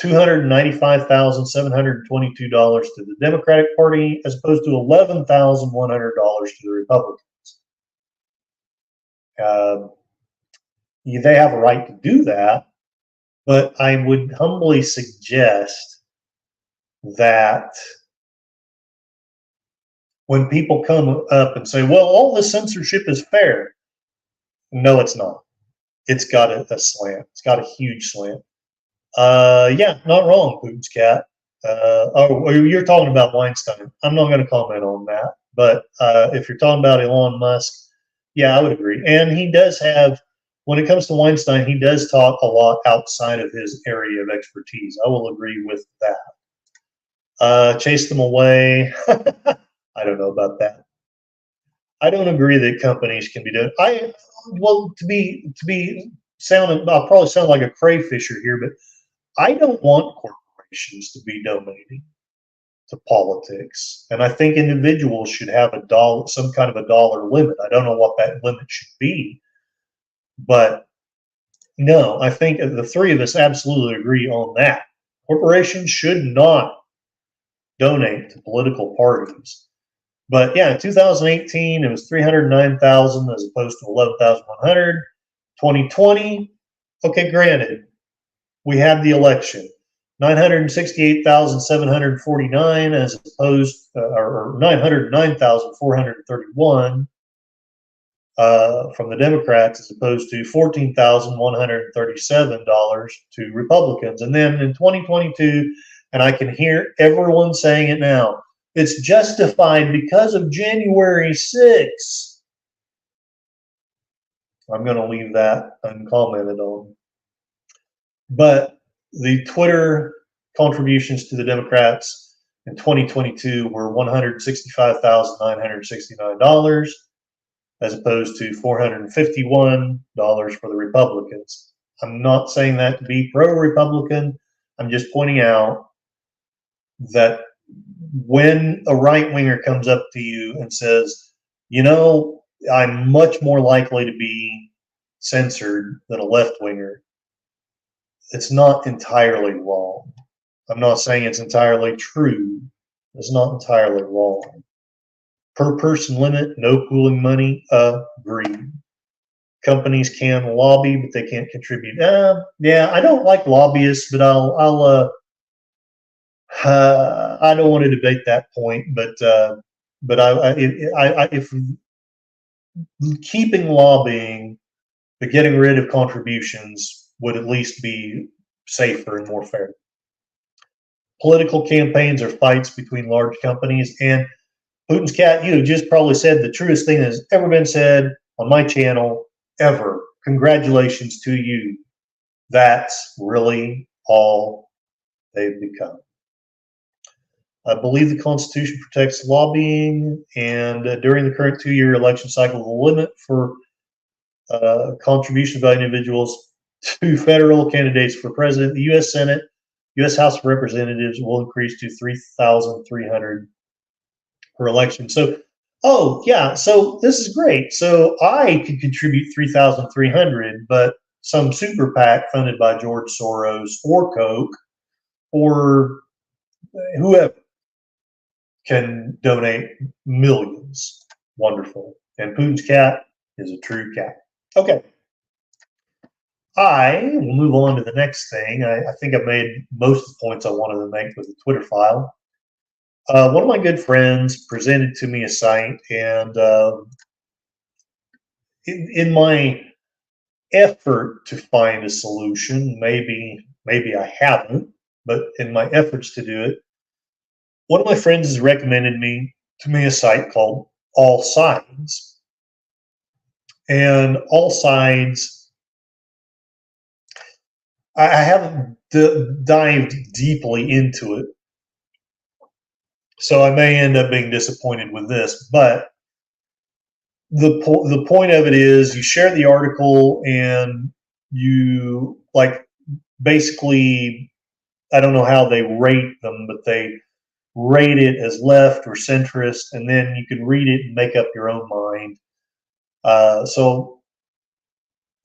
$295,722 to the Democratic Party, as opposed to $11,100 to the Republicans. They have a right to do that, but I would humbly suggest that when people come up and say, well, all this censorship is fair, no, it's not. It's got a slant. It's got a huge slant. Yeah, not wrong, Putin's cat. You're talking about Weinstein. I'm not going to comment on that. But if you're talking about Elon Musk, yeah, I would agree. And he does have, when it comes to Weinstein, he does talk a lot outside of his area of expertise. I will agree with that. Chase them away. I don't know about that. I don't agree that companies can be doing. To be sounding, I'll probably sound like a crayfisher here, but I don't want corporations to be donating to politics, and I think individuals should have some kind of a dollar limit. I don't know what that limit should be, but no, I think the three of us absolutely agree on that. Corporations should not donate to political parties. But yeah, in 2018, it was 309,000 as opposed to 11,100. 2020, okay, granted, we had the election. 968,749 as opposed, or 909,431 from the Democrats, as opposed to $14,137 to Republicans. And then in 2022, and I can hear everyone saying it now, it's justified because of January 6th. I'm going to leave that uncommented on. But the Twitter contributions to the Democrats in 2022 were $165,969 as opposed to $451 for the Republicans. I'm not saying that to be pro-Republican. I'm just pointing out that when a right-winger comes up to you and says, you know, I'm much more likely to be censored than a left-winger, it's not entirely wrong. I'm not saying it's entirely true. It's not entirely wrong. Per person limit, no pooling money, agreed. Companies can lobby, but they can't contribute. Yeah, I don't like lobbyists, but I don't want to debate that point. But if keeping lobbying, but getting rid of contributions would at least be safer and more fair. Political campaigns are fights between large companies, and Putin's cat, you just probably said the truest thing that's ever been said on my channel ever. Congratulations to you. That's really all they've become. I believe the Constitution protects lobbying, and during the current 2-year election cycle, the limit for contributions by individuals to federal candidates for president, the U.S. Senate, U.S. House of Representatives will increase to 3,300 per election. So, oh yeah, so this is great. So I could contribute 3,300, but some super PAC funded by George Soros or Koch or whoever can donate millions. Wonderful. And Putin's cat is a true cat. Okay. I will move on to the next thing. I think I made most of the points I wanted to make with the Twitter file. One of my good friends presented to me a site, and in my effort to find a solution, maybe I haven't, but in my efforts to do it, one of my friends has recommended to me a site called All Sides. And All Sides, I haven't dived deeply into it, so I may end up being disappointed with this, but the point of it is you share the article and you basically, I don't know how they rate them, but they rate it as left or centrist, and then you can read it and make up your own mind. So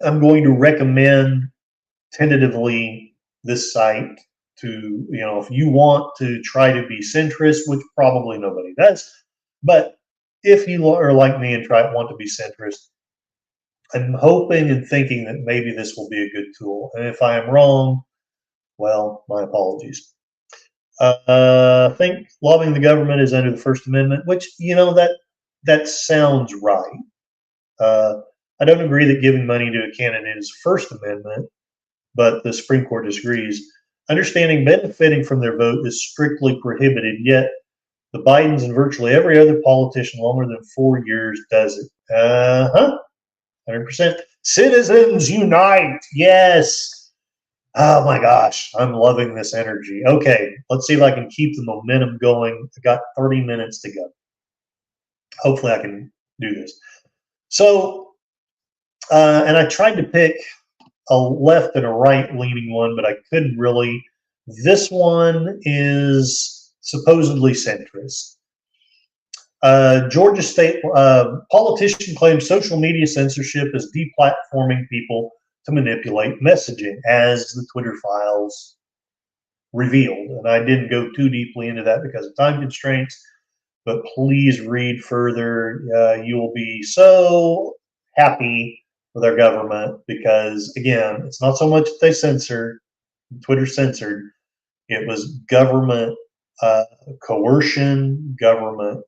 I'm going to recommend tentatively this site to, if you want to try to be centrist, which probably nobody does, but if you are like me and want to be centrist, I'm hoping and thinking that maybe this will be a good tool. And if I am wrong, well, my apologies. I think lobbying the government is under the First Amendment, which, that sounds right. I don't agree that giving money to a candidate is First Amendment, but the Supreme Court disagrees. Understanding benefiting from their vote is strictly prohibited, yet the Bidens and virtually every other politician longer than 4 years does it. 100%. Citizens unite. Yes. Oh my gosh, I'm loving this energy. Okay, let's see if I can keep the momentum going. I got 30 minutes to go. Hopefully I can do this. So, and I tried to pick a left and a right leaning one, but I couldn't really. This one is supposedly centrist. Georgia State politician claims social media censorship is deplatforming people to manipulate messaging, as the Twitter files revealed. And I didn't go too deeply into that because of time constraints, but please read further. You will be so happy with our government because, again, it's not so much that they censored, Twitter censored, it was government coercion, government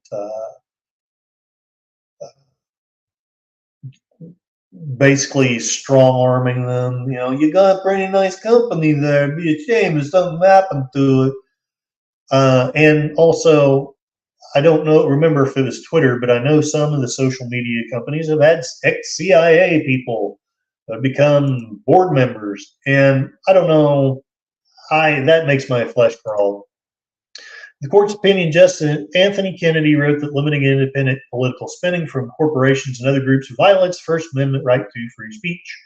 basically strong arming them. You got a pretty nice company there. It'd be a shame if something happened to it. And also, I don't remember if it was Twitter, but I know some of the social media companies have had ex-CIA people become board members. And I don't know, that makes my flesh crawl. The court's opinion, Justice Anthony Kennedy wrote that limiting independent political spending from corporations and other groups violates the First Amendment right to free speech.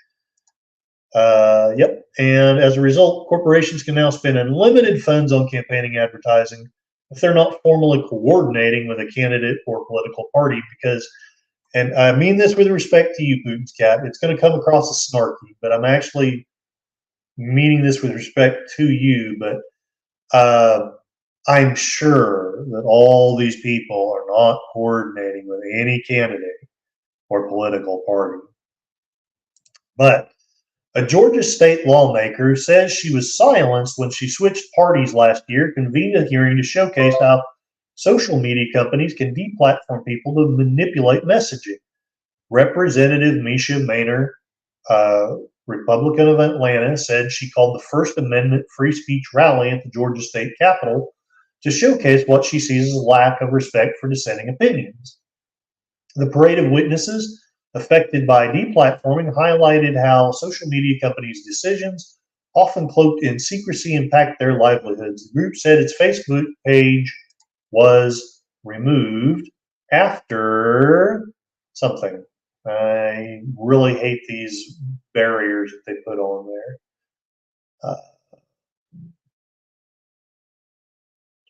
Yep. And as a result, corporations can now spend unlimited funds on campaigning advertising if they're not formally coordinating with a candidate or political party. Because, and I mean this with respect to you, Putin's cat, it's going to come across as snarky, but I'm actually meaning this with respect to you. But I'm sure that all these people are not coordinating with any candidate or political party. But a Georgia state lawmaker says she was silenced when she switched parties last year, convened a hearing to showcase how social media companies can deplatform people to manipulate messaging. Representative Misha Maynor, Republican of Atlanta, said she called the First Amendment free speech rally at the Georgia State Capitol to showcase what she sees as a lack of respect for dissenting opinions. The parade of witnesses affected by deplatforming highlighted how social media companies' decisions, often cloaked in secrecy, impact their livelihoods. The group said its Facebook page was removed after something. I really hate these barriers that they put on there.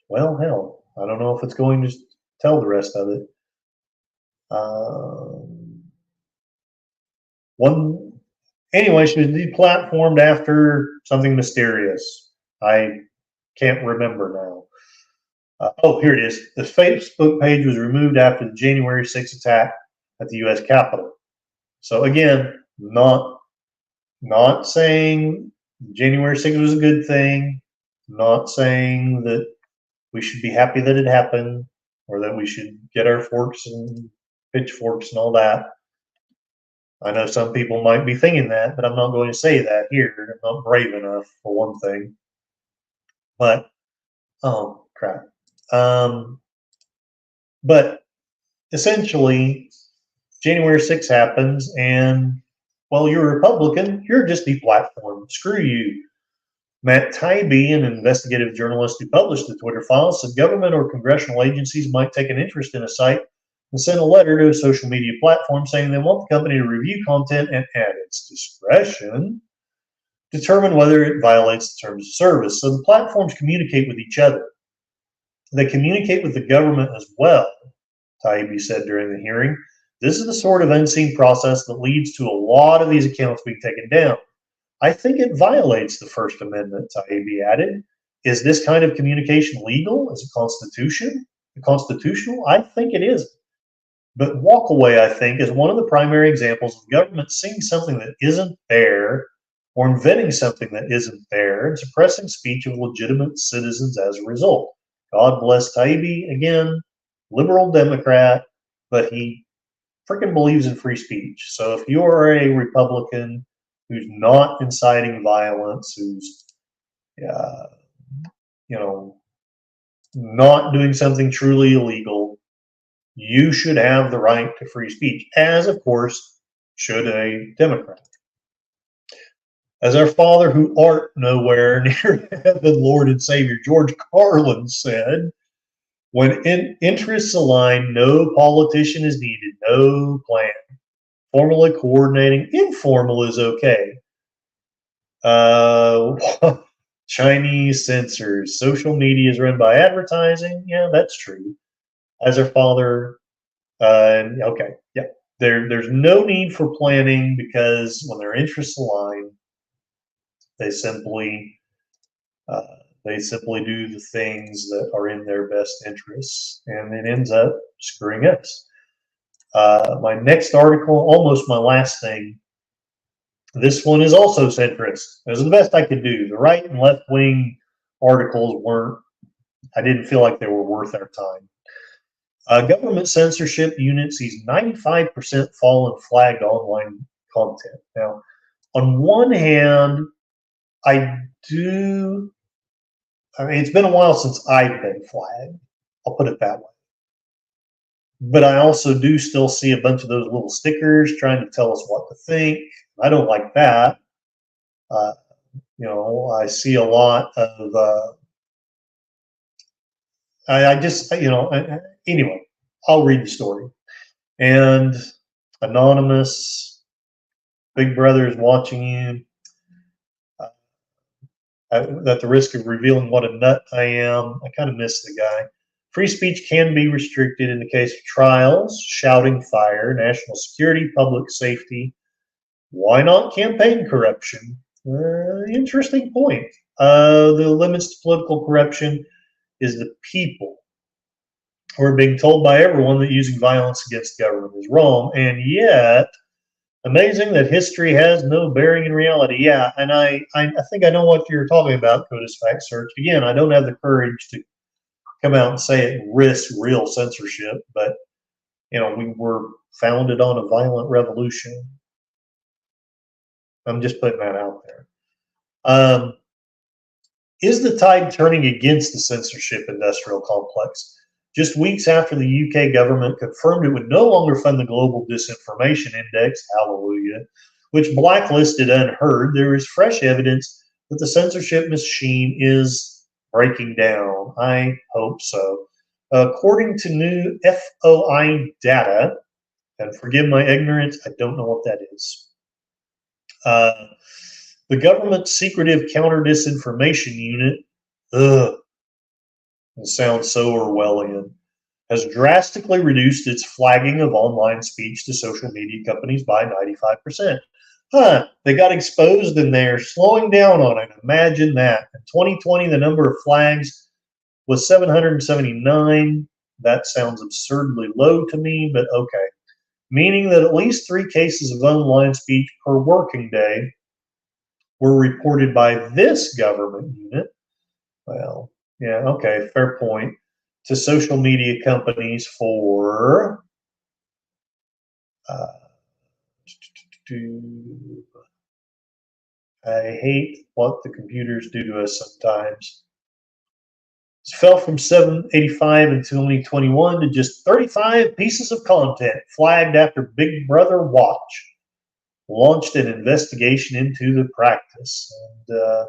Well, hell, I don't know if it's going to tell the rest of it. Anyway, she was deplatformed after something mysterious. I can't remember now. Oh, here it is. The Facebook page was removed after the January 6th attack at the U.S. Capitol. So again, not saying January 6th was a good thing, not saying that we should be happy that it happened, or that we should get our forks and pitchforks and all that. I know some people might be thinking that, but I'm not going to say that here. I'm not brave enough, for one thing. But, oh, crap. But essentially, January 6th happens, and, well, you're a Republican, you're just deplatformed. Screw you. Matt Taibbi, an investigative journalist who published the Twitter files, said government or congressional agencies might take an interest in a site and send a letter to a social media platform saying they want the company to review content and, at its discretion, determine whether it violates the terms of service. So the platforms communicate with each other. They communicate with the government as well, Taibbi said during the hearing. This is the sort of unseen process that leads to a lot of these accounts being taken down. I think it violates the First Amendment, Taibbi added. Is this kind of communication legal? Is it constitutional? I think it is. But walkaway, I think, is one of the primary examples of government seeing something that isn't there, or inventing something that isn't there, and suppressing speech of legitimate citizens as a result. God bless Taibbi, again, liberal Democrat, but he freaking believes in free speech. So if you're a Republican who's not inciting violence, who's, not doing something truly illegal, you should have the right to free speech, as, of course, should a Democrat. As our Father who art nowhere near heaven, Lord and Savior George Carlin said, when interests align, no politician is needed, no plan. Formally coordinating, informal is okay. Chinese censors. Social media is run by advertising. Yeah, that's true. As our Father, okay, yeah. There's no need for planning, because when their interests align, they simply do the things that are in their best interests, and it ends up screwing us. My next article, almost my last thing, this one is also centrist. It was the best I could do. The right and left wing articles I didn't feel like they were worth our time. Government censorship unit sees 95% fall in flagged online content. Now, on one hand, it's been a while since I've been flagged. I'll put it that way. But I also do still see a bunch of those little stickers trying to tell us what to think. I don't like that. I see a lot of, anyway, I'll read the story. And anonymous, Big Brother is watching you. At the risk of revealing what a nut I am, I kind of miss the guy. Free speech can be restricted in the case of trials, shouting fire, national security, public safety. Why not campaign corruption? Interesting point. The limits to political corruption is the people who are being told by everyone that using violence against government is wrong, and yet, amazing that history has no bearing in reality. Yeah, and I think I know what you're talking about, CODIS Fact Search. Again, I don't have the courage to come out and say it risks real censorship, but, we were founded on a violent revolution. I'm just putting that out there. Is the tide turning against the censorship industrial complex? Just weeks after the UK government confirmed it would no longer fund the Global Disinformation Index, hallelujah, which blacklisted Unheard, there is fresh evidence that the censorship machine is breaking down. I hope so. According to new FOI data, and forgive my ignorance, I don't know what that is. The government's secretive counter disinformation unit, ugh, it sounds so Orwellian, has drastically reduced its flagging of online speech to social media companies by 95%. They got exposed and they're slowing down on it. Imagine that. In 2020, the number of flags was 779. That sounds absurdly low to me, but okay. Meaning that at least 3 cases of online speech per working day were reported by this government unit. Well, yeah, okay, fair point. To social media companies for I hate what the computers do to us sometimes. It fell from 785 in 2021 to just 35 pieces of content flagged after Big Brother Watch launched an investigation into the practice. And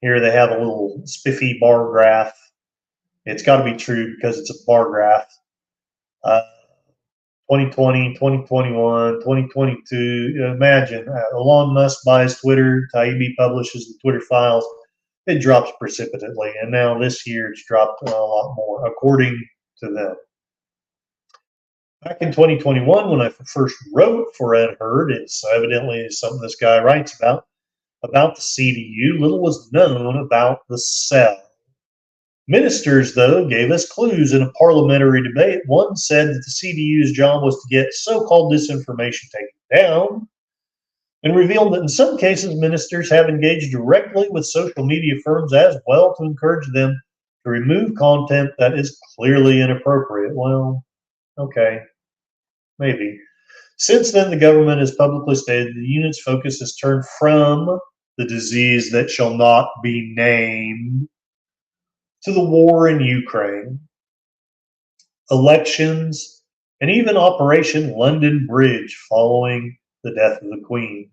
here they have a little spiffy bar graph. It's got to be true because it's a bar graph. 2020, 2021, 2022. Imagine Elon Musk buys Twitter, Taibbi publishes the Twitter files. It drops precipitately, and now this year it's dropped a lot more, according to them. Back in 2021, when I first wrote for Ed Herd, it's evidently something this guy writes about the CDU. Little was known about the cell. Ministers, though, gave us clues in a parliamentary debate. One said that the CDU's job was to get so-called disinformation taken down, and revealed that in some cases ministers have engaged directly with social media firms as well to encourage them to remove content that is clearly inappropriate. Well, okay, maybe. Since then, the government has publicly stated the unit's focus has turned from the disease that shall not be named to the war in Ukraine, elections, and even Operation London Bridge following the death of the Queen.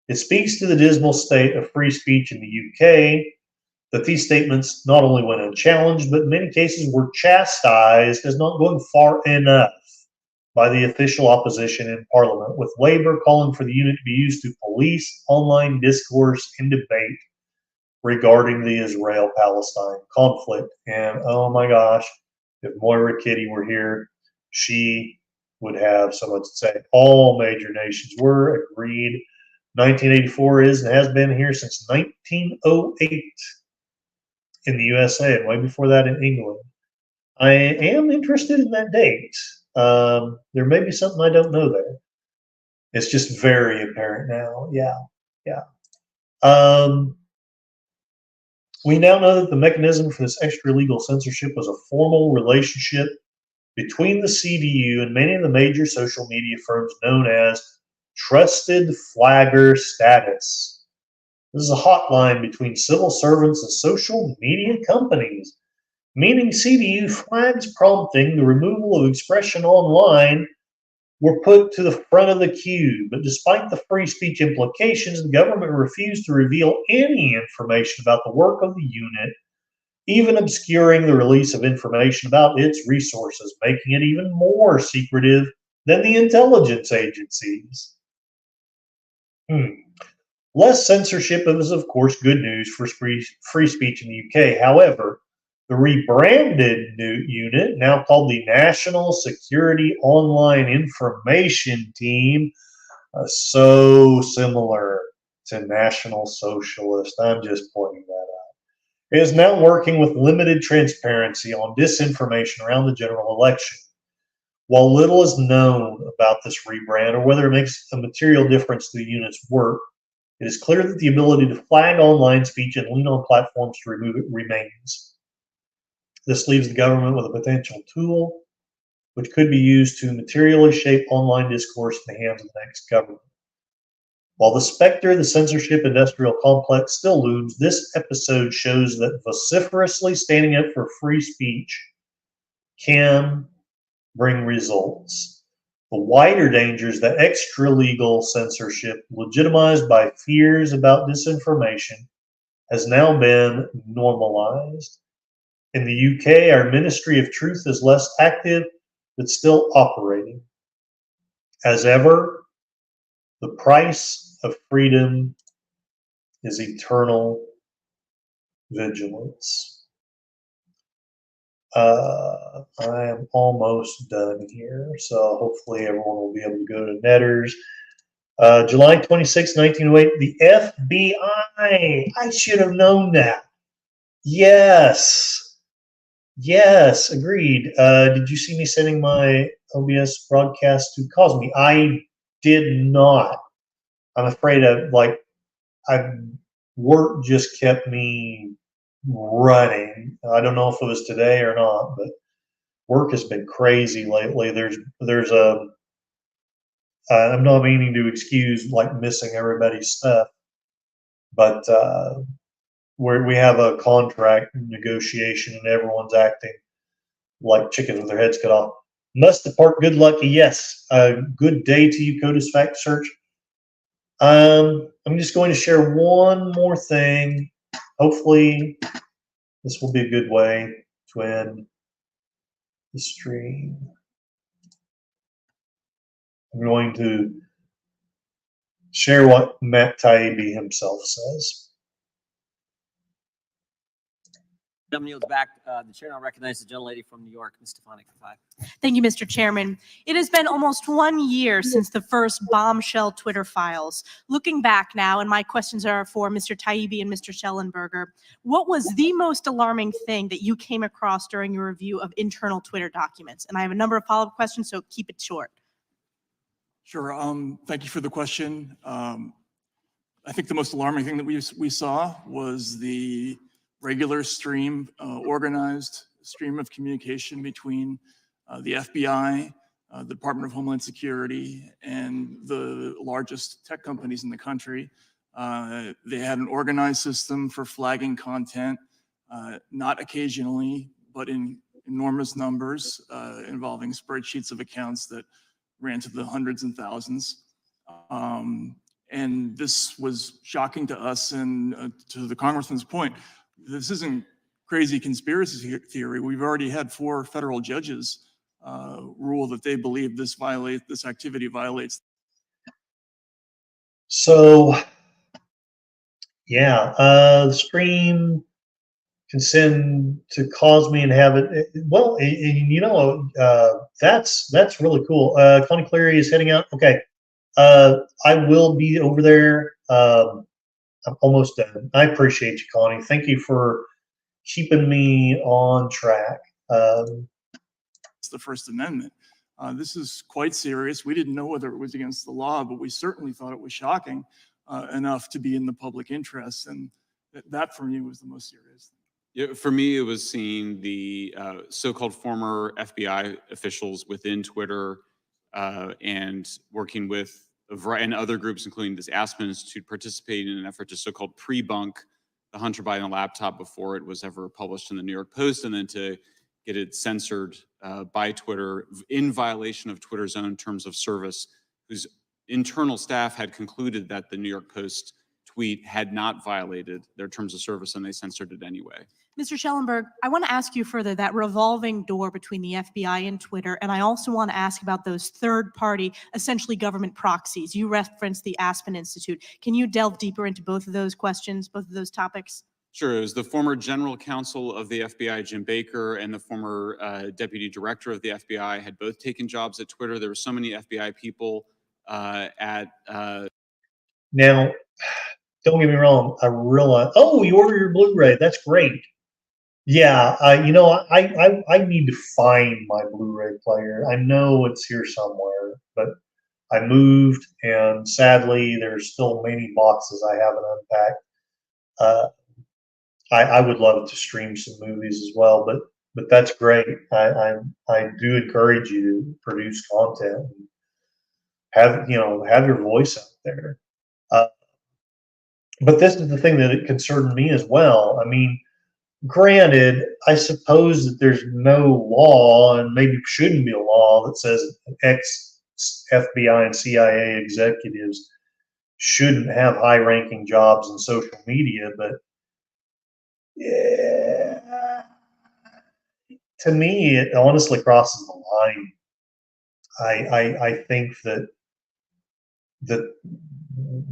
It speaks to the dismal state of free speech in the UK that these statements not only went unchallenged, but in many cases were chastised as not going far enough by the official opposition in Parliament, with Labour calling for the unit to be used to police online discourse and debate regarding the Israel-Palestine conflict. And oh my gosh, if Moira Kitty were here, she would have so much to say. All major nations were agreed. 1984 is and has been here since 1908 in the USA, and way before that in England. I am interested in that date. There may be something I don't know there. It's just very apparent now. Yeah. We now know that the mechanism for this extra legal censorship was a formal relationship between the CDU and many of the major social media firms known as trusted flagger status. This is a hotline between civil servants and social media companies, meaning CDU flags prompting the removal of expression online were put to the front of the queue. But despite the free speech implications, the government refused to reveal any information about the work of the unit, even obscuring the release of information about its resources, making it even more secretive than the intelligence agencies. Less censorship is, of course, good news for free speech in the UK. However, the rebranded new unit, now called the National Security Online Information Team, so similar to National Socialist. I'm just pointing that out. It is now working with limited transparency on disinformation around the general election. While little is known about this rebrand or whether it makes a material difference to the unit's work, it is clear that the ability to flag online speech and lean on platforms to remove it remains. This leaves the government with a potential tool which could be used to materially shape online discourse in the hands of the next government. While the specter of the censorship industrial complex still looms, this episode shows that vociferously standing up for free speech can bring results. The wider dangers that extra-legal censorship, legitimized by fears about disinformation, has now been normalized. In the UK, our Ministry of Truth is less active, but still operating. As ever, the price of freedom is eternal vigilance. I am almost done here, so hopefully everyone will be able to go to Netters. July 26, 1908, the FBI. I should have known that. Yes. Yes, agreed. Did you see me sending my OBS broadcast to Cosme? I did not. I'm afraid work just kept me running. I don't know if it was today or not, but work has been crazy lately. There's a I'm not meaning to excuse like missing everybody's stuff, but we have a contract negotiation and everyone's acting like chickens with their heads cut off. Must depart good lucky. Yes. Good day to you, CODIS Fact Search. I'm just going to share one more thing. Hopefully, this will be a good way to end the stream. I'm going to share what Matt Taibbi himself says. Yields back. The chair now recognizes the gentlelady from New York, Ms. Stefanik, for 5. Thank you, Mr. Chairman. It has been almost 1 year since the first bombshell Twitter files. Looking back now, and my questions are for Mr. Taibbi and Mr. Schellenberger, what was the most alarming thing that you came across during your review of internal Twitter documents? And I have a number of follow-up questions, so keep it short. Sure. Thank you for the question. I think the most alarming thing that we saw was the regular stream, organized stream of communication between the FBI, the Department of Homeland Security, and the largest tech companies in the country. They had an organized system for flagging content, not occasionally, but in enormous numbers, involving spreadsheets of accounts that ran to the hundreds and thousands. And this was shocking to us, and to the congressman's point, this isn't crazy conspiracy theory. We've already had 4 federal judges rule that they believe this activity violates. So, yeah, the stream can send to Cosme and have it. Well, that's really cool. Connie Cleary is heading out. Okay, I will be over there. I'm almost done. I appreciate you, Connie. Thank you for keeping me on track. It's the First Amendment. This is quite serious. We didn't know whether it was against the law, but we certainly thought it was shocking enough to be in the public interest. And that for me was the most serious thing. Yeah, for me, it was seeing the so-called former FBI officials within Twitter and working with and other groups, including this Aspen Institute, participating in an effort to so-called pre-bunk the Hunter Biden laptop before it was ever published in the New York Post, and then to get it censored by Twitter in violation of Twitter's own terms of service, whose internal staff had concluded that the New York Post tweet had not violated their terms of service, and they censored it anyway. Mr. Schellenberg, I want to ask you further that revolving door between the FBI and Twitter, and I also want to ask about those third-party, essentially government proxies. You referenced the Aspen Institute. Can you delve deeper into both of those questions, both of those topics? Sure. It was the former general counsel of the FBI, Jim Baker, and the former deputy director of the FBI had both taken jobs at Twitter. There were so many FBI people Now, don't get me wrong. I realize. Oh, you ordered your Blu-ray. That's great. Yeah, I need to find my Blu-ray player. I know it's here somewhere, but I moved, and sadly, there's still many boxes I haven't unpacked. I would love to stream some movies as well, but that's great. I do encourage you to produce content, and have your voice out there. But this is the thing that it concerned me as well. I mean, granted, I suppose that there's no law, and maybe shouldn't be a law, that says ex-FBI and CIA executives shouldn't have high-ranking jobs in social media, but yeah, to me, it honestly crosses the line. I think that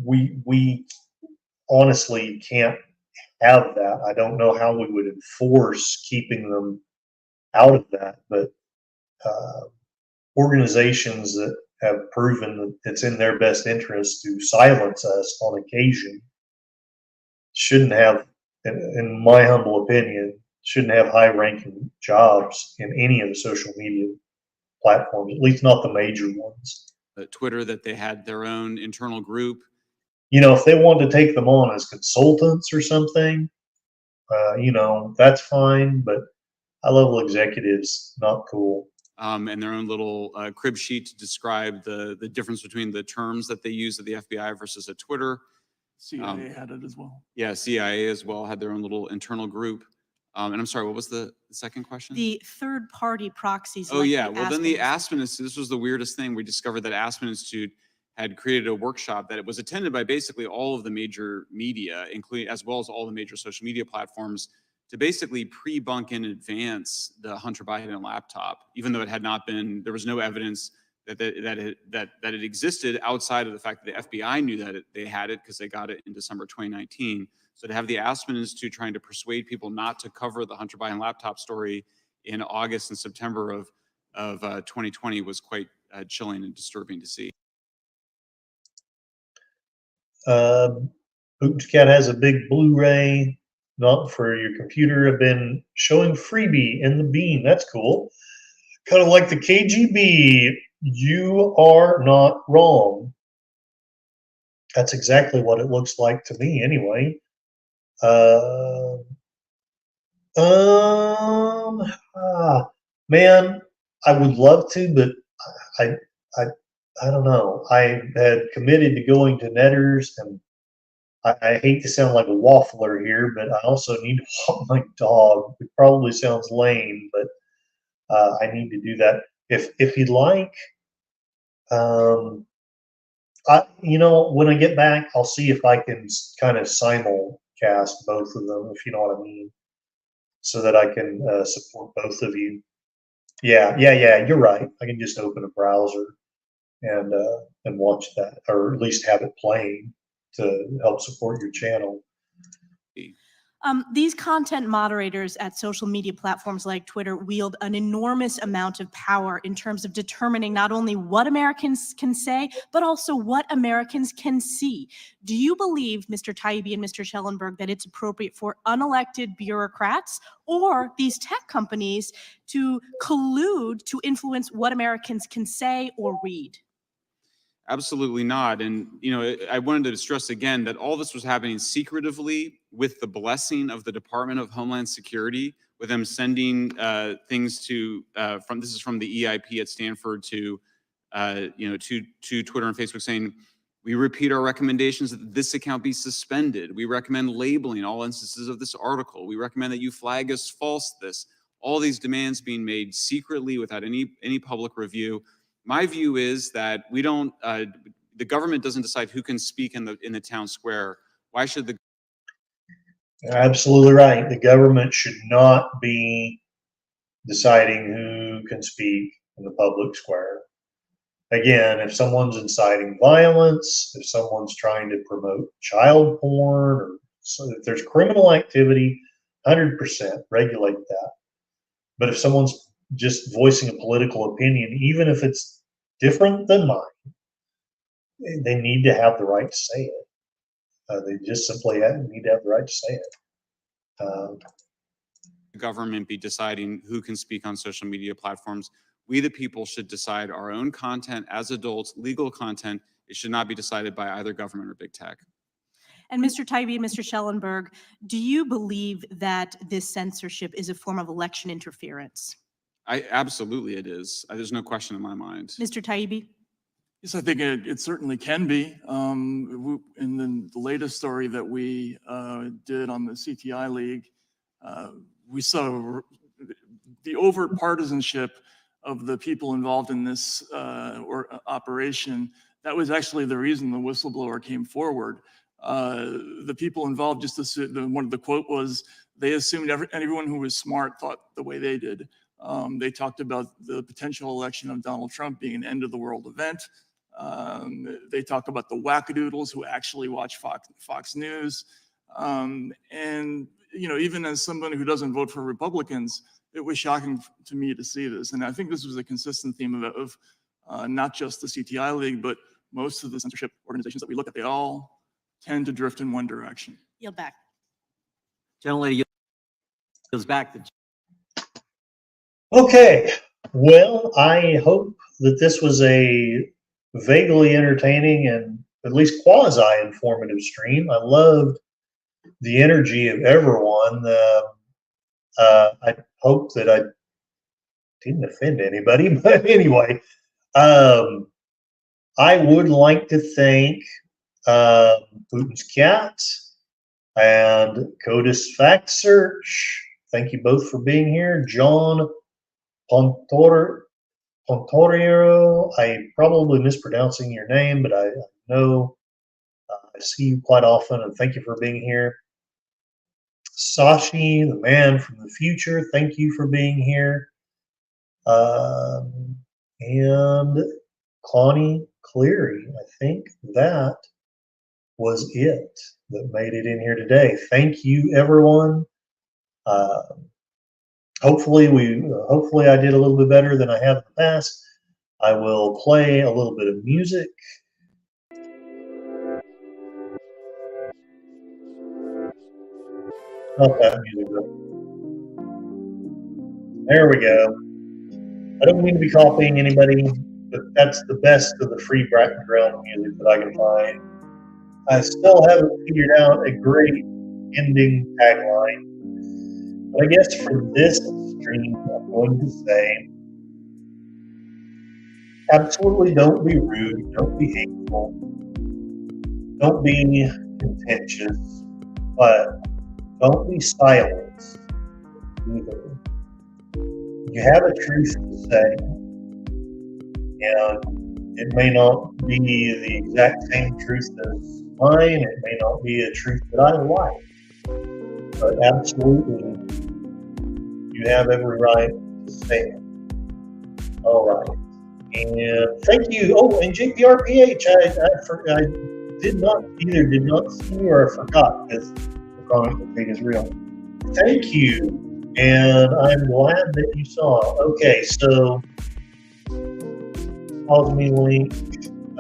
we honestly can't have that. I don't know how we would enforce keeping them out of that, but organizations that have proven that it's in their best interest to silence us on occasion shouldn't have, in my humble opinion, shouldn't have high-ranking jobs in any of the social media platforms, at least not the major ones. Twitter, that they had their own internal group. You know, if they wanted to take them on as consultants or something, you know, that's fine, but high-level executives, not cool. And their own little crib sheet to describe the difference between the terms that they use at the FBI versus at Twitter. CIA had it as well. Yeah, CIA as well had their own little internal group. And I'm sorry, what was the second question? The third-party proxies. Oh like yeah, the well then the Aspen Aspen Institute, this was the weirdest thing. We discovered that Aspen Institute had created a workshop that it was attended by basically all of the major media, including as well as all the major social media platforms, to basically pre-bunk in advance the Hunter Biden laptop, even though it had not been, there was no evidence that it existed outside of the fact that the FBI knew that they had it because they got it in December 2019. So to have the Aspen Institute trying to persuade people not to cover the Hunter Biden laptop story in August and September of 2020 was quite chilling and disturbing to see. Cat has a big Blu-ray, not for your computer, have been showing freebie in the bean. That's cool. Kind of like the KGB. You are not wrong. That's exactly what it looks like to me, anyway. Man, I would love to, but I, I, I don't know. I had committed to going to Netters, and I hate to sound like a waffler here, but I also need to walk my dog. It probably sounds lame, but I need to do that. If you'd like, you know, when I get back, I'll see if I can kind of simulcast both of them, if you know what I mean, so that I can support both of you. Yeah, you're right. I can just open a browser and watch that, or at least have it playing to help support your channel. These content moderators at social media platforms like Twitter wield an enormous amount of power in terms of determining not only what Americans can say, but also what Americans can see. Do you believe, Mr. Taibbi and Mr. Schellenberg, that it's appropriate for unelected bureaucrats or these tech companies to collude to influence what Americans can say or read? Absolutely not. And, you know, I wanted to stress again that all this was happening secretively with the blessing of the Department of Homeland Security, with them sending things to, this is from the EIP at Stanford to, you know, to Twitter and Facebook saying, we repeat our recommendations that this account be suspended. We recommend labeling all instances of this article. We recommend that you flag as false this. All these demands being made secretly without any public review. My view is that we don't, the government doesn't decide who can speak in the town square. Why should the? Absolutely right. The government should not be deciding who can speak in the public square. Again, if someone's inciting violence, if someone's trying to promote child porn, or if there's criminal activity, 100% regulate that. But if someone's just voicing a political opinion, even if it's different than mine, they need to have the right to say it. They just simply need to have the right to say it. The government be deciding who can speak on social media platforms. We, the people, should decide our own content as adults, legal content. It should not be decided by either government or big tech. And Mr. Taibbi and Mr. Schellenberg, do you believe that this censorship is a form of election interference? Absolutely it is. There's no question in my mind. Mr. Taibbi? Yes, I think it certainly can be. In the latest story that we did on the CTI League, we saw the overt partisanship of the people involved in this operation. That was actually the reason the whistleblower came forward. The people involved just assumed, one of the quote was, they assumed everyone who was smart thought the way they did. They talked about the potential election of Donald Trump being an end of the world event. They talk about the wackadoodles who actually watch Fox News. And, even as somebody who doesn't vote for Republicans, it was shocking to me to see this. And I think this was a consistent theme of not just the CTI League, but most of the censorship organizations that we look at, they all tend to drift in one direction. Yield back. Gentlelady yields back. Okay, well, I hope that this was a vaguely entertaining and at least quasi-informative stream. I loved the energy of everyone. I hope that I didn't offend anybody, but anyway, I would like to thank Putin's Cat and CODIS Fact Search. Thank you both for being here. John Pontorio, I'm probably mispronouncing your name, but I know I see you quite often, and thank you for being here. Sashi, the man from the future, thank you for being here. And Connie Cleary, I think that was it that made it in here today. Thank you, everyone. Hopefully I did a little bit better than I have in the past. I will play a little bit of music. Not that music though. There we go. I don't mean to be copying anybody, but that's the best of the free background music that I can find. I still haven't figured out a great ending tagline. But I guess for this stream, I'm going to say, absolutely don't be rude, don't be hateful, don't be contentious, but don't be silent either. You have a truth to say, and it may not be the exact same truth as mine, it may not be a truth that I like, but absolutely you have every right to say it. All right. And thank you. Oh, and JPRPH, I did not see you or I forgot because the comic book thing is real. Thank you. And I'm glad that you saw. Okay, so follow me link.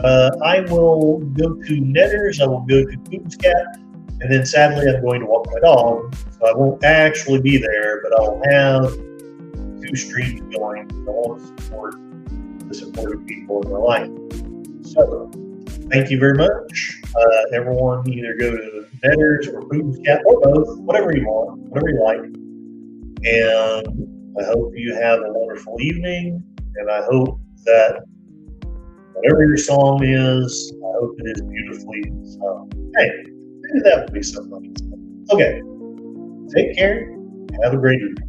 I will go to Netters, I will go to Putin's Cat, and then sadly I'm going to walk my dog, so I won't actually be there, but I'll have 2 streams going because I want to support the supportive people in my life. So, thank you very much. Everyone, either go to Netters or Putin's Cat or both, whatever you want, whatever you like. And I hope you have a wonderful evening, and I hope that whatever your song is, I hope it is beautifully sung. Hey, maybe that would be something. Okay, take care, have a great evening.